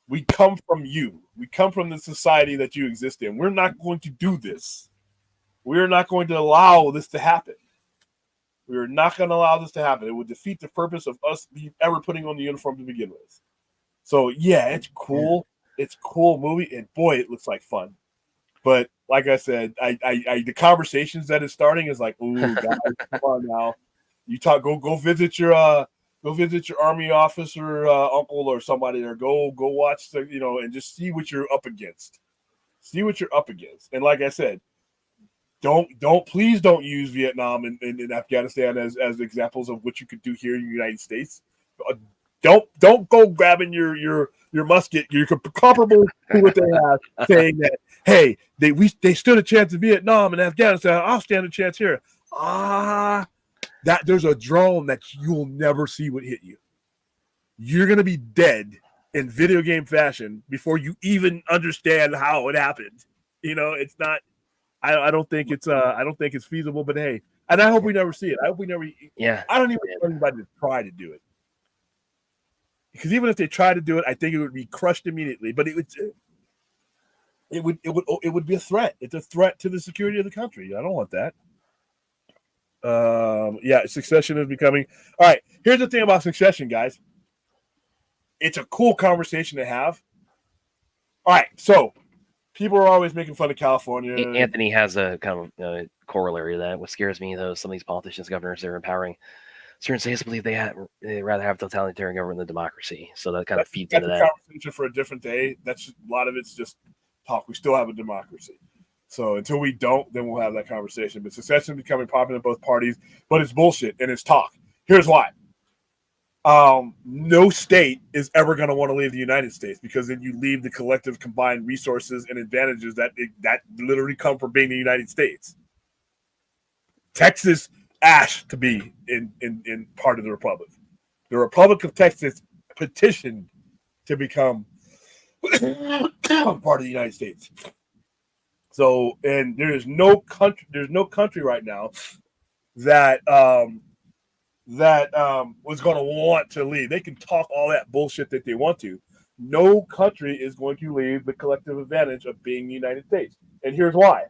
We come from you. We come from the society that you exist in. We're not going to do this. We're not going to allow this to happen. We're not going to allow this to happen. It would defeat the purpose of us ever putting on the uniform to begin with. So, yeah, it's cool. It's a cool movie, and boy, it looks like fun. But like I said, the conversations that it's starting is like, ooh, guys, come on now. You talk, go visit your army officer uncle or somebody, or go watch and just see what you're up against. See what you're up against. And like I said, please don't use Vietnam and Afghanistan as examples of what you could do here in the United States. Don't go grabbing your musket. You're comparable to what they have, saying that, hey, they stood a chance in Vietnam and Afghanistan. I'll stand a chance here. That there's a drone that you'll never see what hit you. You're gonna be dead in video game fashion before you even understand how it happened. It's not. I don't think it's feasible. But hey, and I hope we never see it. I hope we never. Yeah. I don't even want anybody to try to do it, because even if they try to do it, I think it would be crushed immediately. But it would be a threat. It's a threat to the security of the country. I don't want that. Succession is becoming. All right, here's the thing about Succession, guys. It's a cool conversation to have. All right, so people are always making fun of California. Anthony has a kind of corollary to that. What scares me, though, some of these politicians, governors, they're empowering certain states to believe they'd rather have totalitarian government than democracy. So that kind of feeds into that. Conversation for a different day. That's a lot of it's just talk. We still have a democracy. So until we don't, then we'll have that conversation. But Succession is becoming popular in both parties, but it's bullshit and it's talk. Here's why. No state is ever going to want to leave the United States, because then you leave the collective combined resources and advantages that literally come from being the United States. Texas asked to be in part of the Republic. The Republic of Texas petitioned to become part of the United States. So, and there's no country right now that was going to want to leave. They can talk all that bullshit that they want to. No country is going to leave the collective advantage of being the United States. And here's why.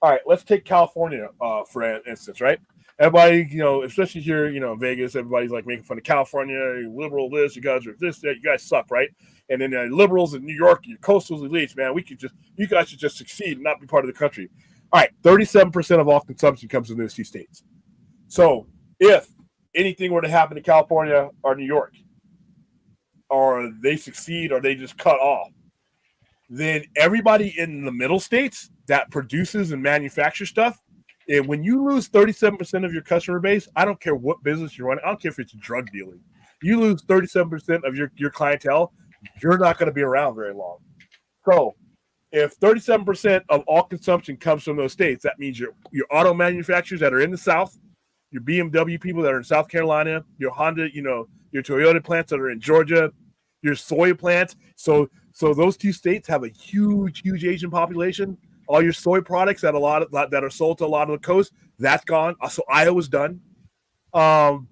All right, let's take California for instance, right? Everybody, especially here, in Vegas, everybody's like making fun of California, you liberal this, you guys are this, that, you guys suck, right? And then liberals in New York, your coastal elites, man, you guys should just succeed and not be part of the country. All right, 37% of all consumption comes from those two states. So if anything were to happen to California or New York, or they succeed or they just cut off, then everybody in the middle states that produces and manufactures stuff, and when you lose 37% of your customer base, I don't care what business you're running. I don't care if it's drug dealing. You lose 37% of your clientele, you're not going to be around very long. So if 37% of all consumption comes from those states, that means your auto manufacturers that are in the South, your BMW people that are in South Carolina, your Honda, your Toyota plants that are in Georgia, your soy plants. So those two states have a huge Asian population. All your soy products that are sold to a lot of the coast, that's gone. So Iowa's done. All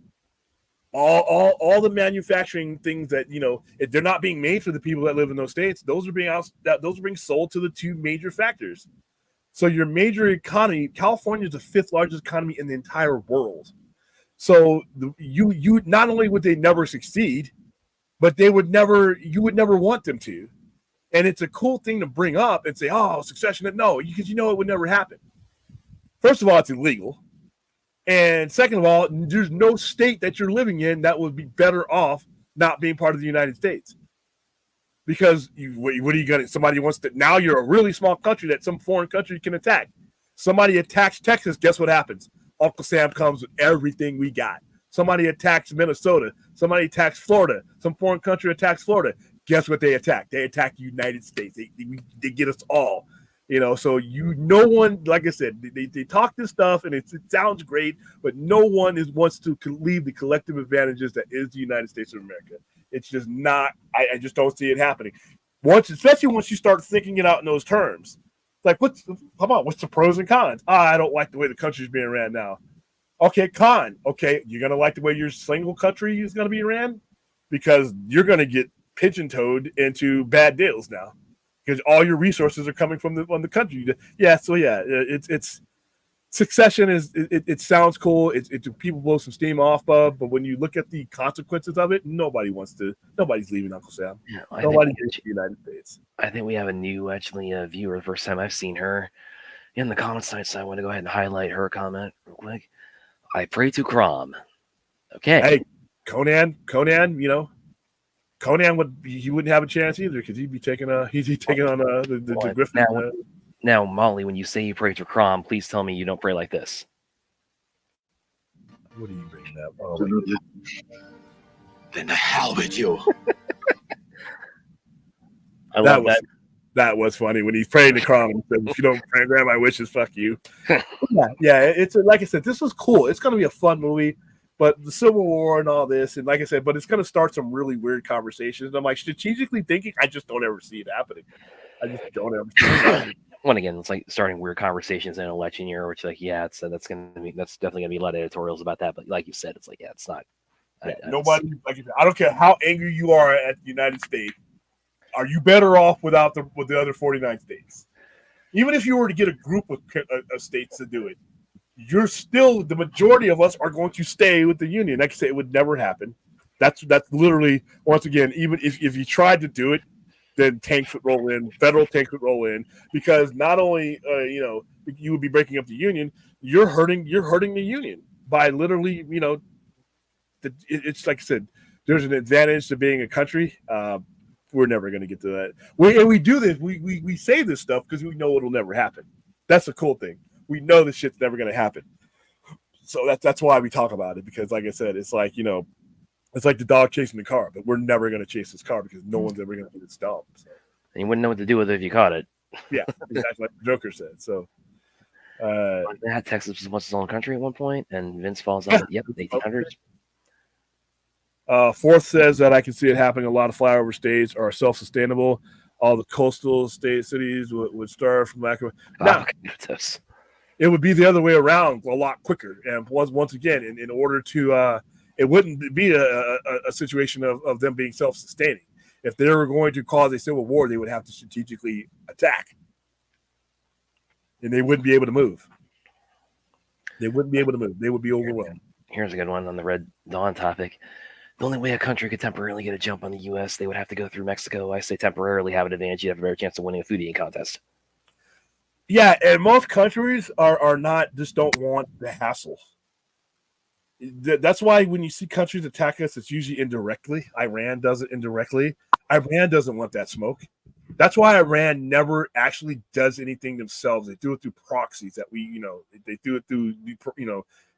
the manufacturing things that if they're not being made for the people that live in those states, those are being sold to the two major factors. So your major economy, California is the 5th largest economy in the entire world. So you not only would they never succeed, but you would never want them to. And it's a cool thing to bring up and say, oh, succession. No, because it would never happen. First of all, it's illegal. And second of all, there's no state that you're living in that would be better off not being part of the United States. Because what are you going to, somebody wants to, now you're a really small country that some foreign country can attack. Somebody attacks Texas, guess what happens? Uncle Sam comes with everything we got. Somebody attacks Minnesota. Somebody attacks Florida. Some foreign country attacks Florida. Guess what they attack? They attack the United States. They get us all. So no one, like I said, they talk this stuff and it sounds great, but no one wants to leave the collective advantages that is the United States of America. It's just not. I just don't see it happening. Especially once you start thinking it out in those terms. Like, what's the pros and cons? I don't like the way the country's being ran now. Okay, con. Okay, you're gonna like the way your single country is gonna be ran because you're gonna get pigeon-toed into bad deals now because all your resources are coming from the country. Yeah, so yeah, it's succession it sounds cool. It's people blow some steam off of, but when you look at the consequences of it, nobody's leaving Uncle Sam. Yeah, nobody's leaving the United States. I think we have a new viewer. The first time I've seen her in the comments tonight, so I want to go ahead and highlight her comment real quick. I pray to Crom. Okay. Hey, Conan, Conan wouldn't have a chance either because he'd be taking on the Griffin. Now, Molly, when you say you pray to Crom, please tell me you don't pray like this. What are you bringing up? Oh, then the hell with you. I love that. That was funny when he's praying to Crom and said, "If you don't grant my wishes, fuck you." yeah. It's like I said, this was cool. It's going to be a fun movie, but the Civil War and all this, and like I said, but it's going to start some really weird conversations. And I'm like strategically thinking, I just don't ever see it happening. I just don't ever see it happening. Well, again, it's like starting weird conversations in an election year, which like, that's definitely gonna be a lot of editorials about that. But like you said, it's like, it's not. Nobody, like you said, I don't care how angry you are at the United States. Are you better off with the other 49 states? Even if you were to get a group of states to do it, you're still, the majority of us are going to stay with the Union. Like I say, it would never happen. That's literally, once again, even if you tried to do it, then tanks would roll in, federal tanks would roll in, because not only you would be breaking up the Union, you're hurting the Union by literally, it's like I said, there's an advantage to being a country. We're never going to get to that. We do this. We say this stuff because we know it'll never happen. That's the cool thing. We know this shit's never going to happen. So that's why we talk about it, because like I said, it's like, it's like the dog chasing the car, but we're never going to chase this car because no one's ever going to get it stopped. So. And you wouldn't know what to do with it if you caught it. Yeah, exactly like the Joker said. So, Texas was its own country at one point, and Vince falls out. Yep, the 1800s. Fourth says that I can see it happening. A lot of flyover states are self-sustainable. All the coastal cities would starve from lack of. Now, it would be the other way around a lot quicker. And once again, in order to, it wouldn't be a situation of them being self-sustaining. If they were going to cause a civil war, they would have to strategically attack, and they wouldn't be able to move. They wouldn't be able to move. They would be overwhelmed. Here's a good one on the Red Dawn topic. The only way a country could temporarily get a jump on the U.S., they would have to go through Mexico. I say temporarily have an advantage. You have a better chance of winning a food eating contest. Yeah, and most countries are not, just don't want the hassle. That's why when you see countries attack us, it's usually indirectly. Iran does it indirectly. Iran doesn't want that smoke. That's why Iran never actually does anything themselves. They do it through proxies that they do it through,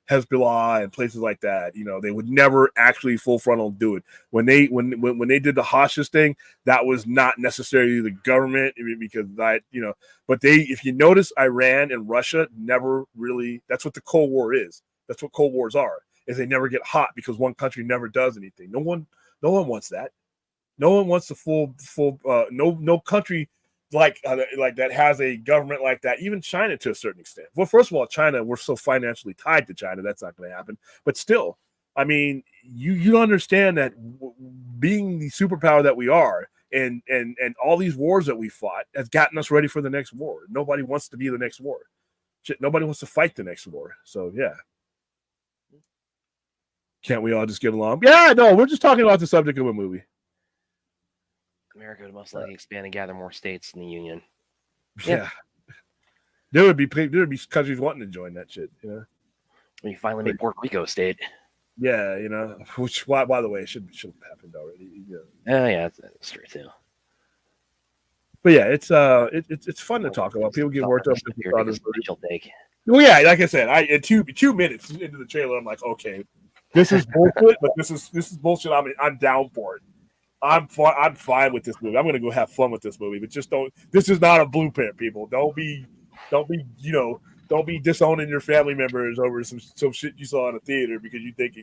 Hezbollah and places like that. They would never actually full frontal do it. When they did the Hostage thing, that was not necessarily the government, because but if you notice, Iran and Russia never really, that's what the Cold War is. That's what Cold Wars are, is they never get hot because one country never does anything. No one wants that. No one wants the full no country like that has a government like that. Even China to a certain extent. Well, first of all, China, we're so financially tied to China, that's not going to happen. But still, I mean, you understand that being the superpower that we are, and all these wars that we fought has gotten us ready for the next war. Nobody wants to be the next war. Shit, nobody wants to fight the next war. So yeah. Can't we all just get along? Yeah, no, we're just talking about the subject of a movie. America would most likely expand and gather more states in the Union. Yeah. There would be countries wanting to join that shit, When you finally make Puerto Rico a state. Yeah, which, by the way, should have happened already. Yeah, that's true too. But yeah, it's fun to talk about. People get worked up. Take. Well, yeah, like I said, in 2 minutes into the trailer, I'm like, okay, this is bullshit, but this is bullshit. I'm down for it. I'm fine with this movie. I'm gonna go have fun with this movie, but just don't. This is not a blueprint, people. Don't be disowning your family members over some shit you saw in a theater because you think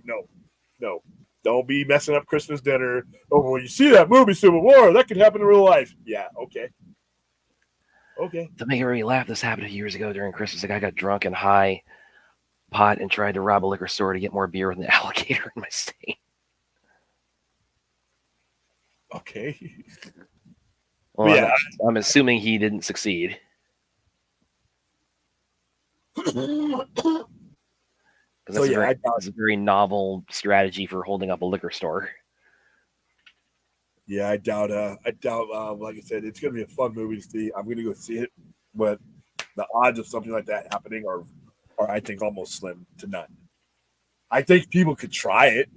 no. Don't be messing up Christmas dinner over when you see that movie Civil War. That could happen in real life. Yeah, okay. To make everybody laugh, this happened a few years ago during Christmas. A guy got drunk and high pot and tried to rob a liquor store to get more beer with an alligator in my state. Okay. Well, yeah, I'm assuming he didn't succeed. Because that's a very novel strategy for holding up a liquor store. Yeah, I doubt. Like I said, it's gonna be a fun movie to see. I'm gonna go see it, but the odds of something like that happening are I think almost slim to none. I think people could try it.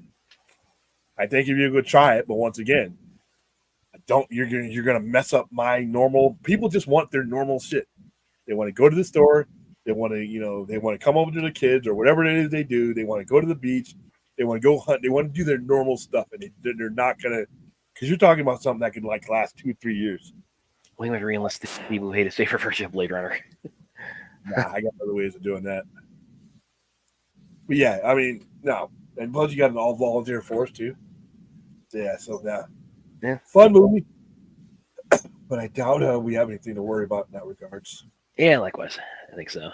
I think if you could try it, but once again, you're gonna mess up my normal. People just want their normal shit. They want to go to the store. They want to come over to the kids or whatever it is they do. They want to go to the beach. They want to go hunt. They want to do their normal stuff, and they're not gonna. Because you're talking about something that could last 2-3 years. We might re-enlist people who hate his favorite version of Blade Runner. Nah, I got other ways of doing that. But yeah, I mean, no. And plus you got an all-volunteer force too. Yeah, so yeah. Fun movie. But I doubt we have anything to worry about in that regards. Yeah, likewise. I think so.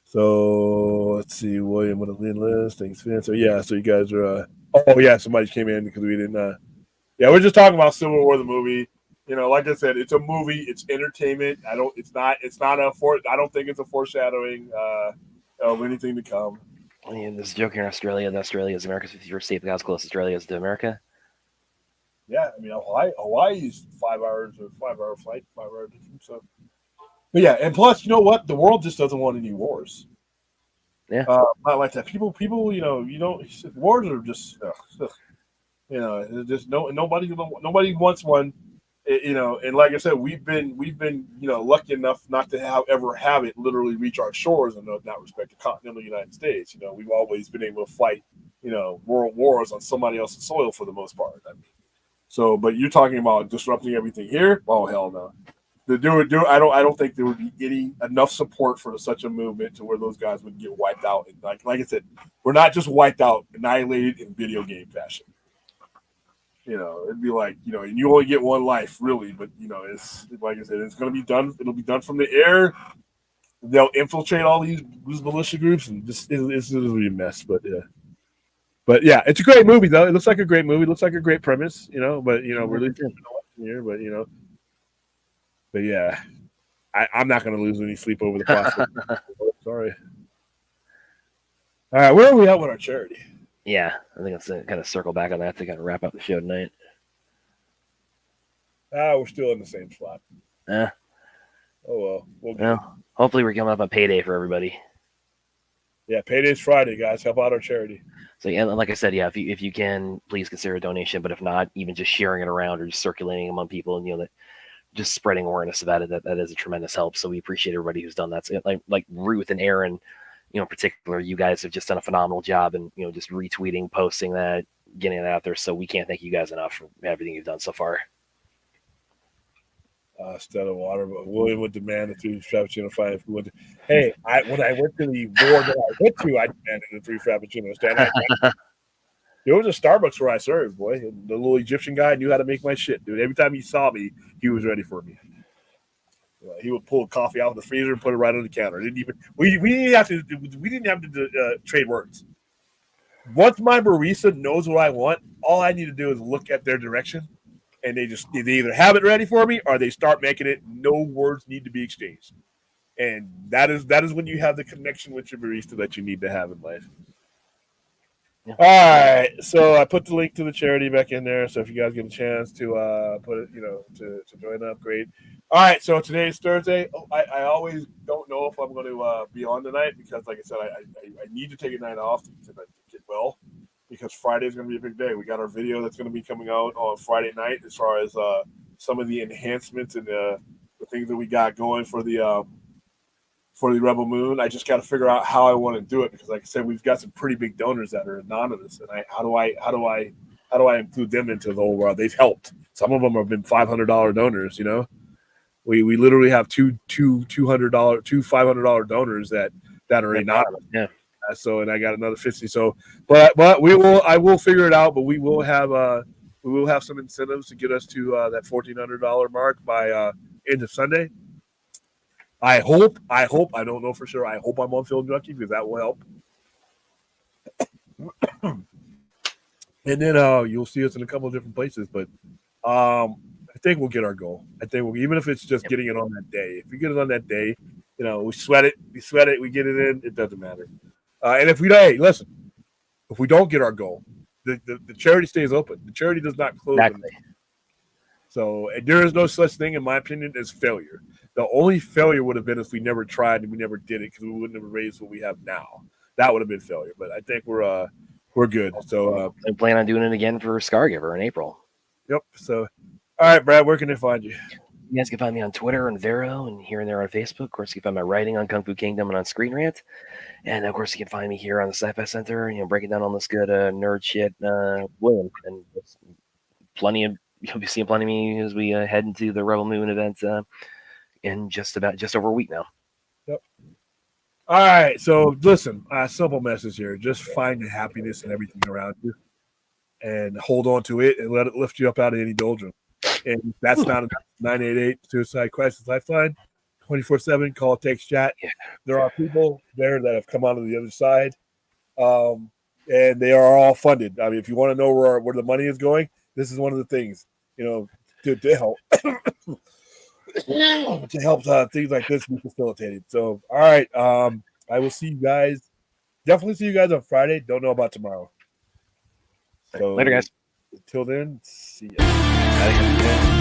So let's see, William with a lead list. Thanks, Finn. So yeah, so you guys are oh yeah, somebody came in because we didn't yeah, we're just talking about Civil War the movie. Like I said, it's a movie, it's entertainment. I don't think it's a foreshadowing of anything to come. I mean, this joke here in Australia, that Australia is America's 51st state, but how close Australia is to America. Yeah, I mean Hawaii is 5 hours or 5-hour flight, 5-hour difference. So but yeah, and plus, you know what? The world just doesn't want any wars. Yeah. Not like that. People, wars are just just nobody wants one. And like I said, we've been lucky enough not to ever have it literally reach our shores in that respect, the continental United States. We've always been able to fight world wars on somebody else's soil for the most part. I mean, but you're talking about disrupting everything here? Oh hell no. I don't think there would be enough support for such a movement to where those guys would get wiped out. And like I said, we're not just wiped out, annihilated in video game fashion. It'd be like, and you only get one life, really. But it's like I said, it's going to be done. It'll be done from the air. They'll infiltrate all these militia groups, and it's going to be a mess. But yeah, it's a great movie though. It looks like a great movie. It looks like a great premise. But we're losing here. But yeah, I'm not going to lose any sleep over the process. Sorry. All right, where are we at with our charity? Yeah, I think it's kind of circle back on that to kind of wrap up the show tonight. We're still in the same spot. Yeah. Oh well. Well, hopefully we're coming up on payday for everybody. Yeah, payday's Friday, guys. Help out our charity. So yeah, like I said, yeah, if you can, please consider a donation. But if not, even just sharing it around or just circulating among people, and that just spreading awareness about it, that is a tremendous help. So we appreciate everybody who's done that. So like Ruth and Aaron, in particular, you guys have just done a phenomenal job, and just retweeting, posting that, getting it out there. So we can't thank you guys enough for everything you've done so far. Instead of water, but William would demand a 3 Frappuccino stand. Hey, when I went to the board that I went to, I demanded a 3 Frappuccino stand. There was a Starbucks where I served, boy. And the little Egyptian guy knew how to make my shit, dude. Every time he saw me, he was ready for me. He would pull coffee out of the freezer and put it right on the counter. We didn't have to trade words. Once my barista knows what I want, all I need to do is look at their direction. And they either have it ready for me or they start making it. No words need to be exchanged. And that is when you have the connection with your barista that you need to have in life. Yeah. All right. So I put the link to the charity back in there. So if you guys get a chance to put it, to join up, great. All right. So today's Thursday. I always don't know if I'm going to be on tonight because, like I said, I need to take a night off to get well. Because Friday is going to be a big day. We got our video that's going to be coming out on Friday night as far as some of the enhancements and the things that we got going for the Rebel Moon. I just got to figure out how I want to do it because, like I said, we've got some pretty big donors that are anonymous, and how do I include them into the whole world? They've helped. Some of them have been $500 donors. We literally have two $500 donors that are anonymous. Yeah. So, and I got another 50. So, but I will figure it out. But we will have some incentives to get us to that $1,400 mark by end of Sunday. I hope. I don't know for sure. I hope I'm on Film Junkie because that will help. And then you'll see us in a couple of different places. But I think we'll get our goal. Even if it's just getting it on that day. If we get it on that day, we sweat it, we get it in. It doesn't matter. And if we don't get our goal, the charity stays open. The charity does not close. Exactly. So there is no such thing, in my opinion, as failure. The only failure would have been if we never tried and we never did it because we wouldn't have raised what we have now. That would have been failure. But I think we're good. So I plan on doing it again for Scargiver in April. Yep. So, all right, Brad, where can they find you? You guys can find me on Twitter and Vero and here and there on Facebook. Of course, you can find my writing on Kung Fu Kingdom and on Screen Rant. And, of course, you can find me here on the Sci-Fi Center, breaking down all this good nerd shit. William. And you'll be seeing plenty of me as we head into the Rebel Moon event in just over a week now. Yep. All right. So, listen, simple message here. Just find the happiness in everything around you and hold on to it and let it lift you up out of any doldrum. And that's not a 988 Suicide Crisis Lifeline, 24/7 call, text, chat. Yeah. There are people there that have come out of the other side, and they are all funded. I mean, if you want to know where the money is going, this is one of the things, to help to help things like this be facilitated. So, all right, I will see you guys. Definitely see you guys on Friday. Don't know about tomorrow. So later, guys. Until then, see ya.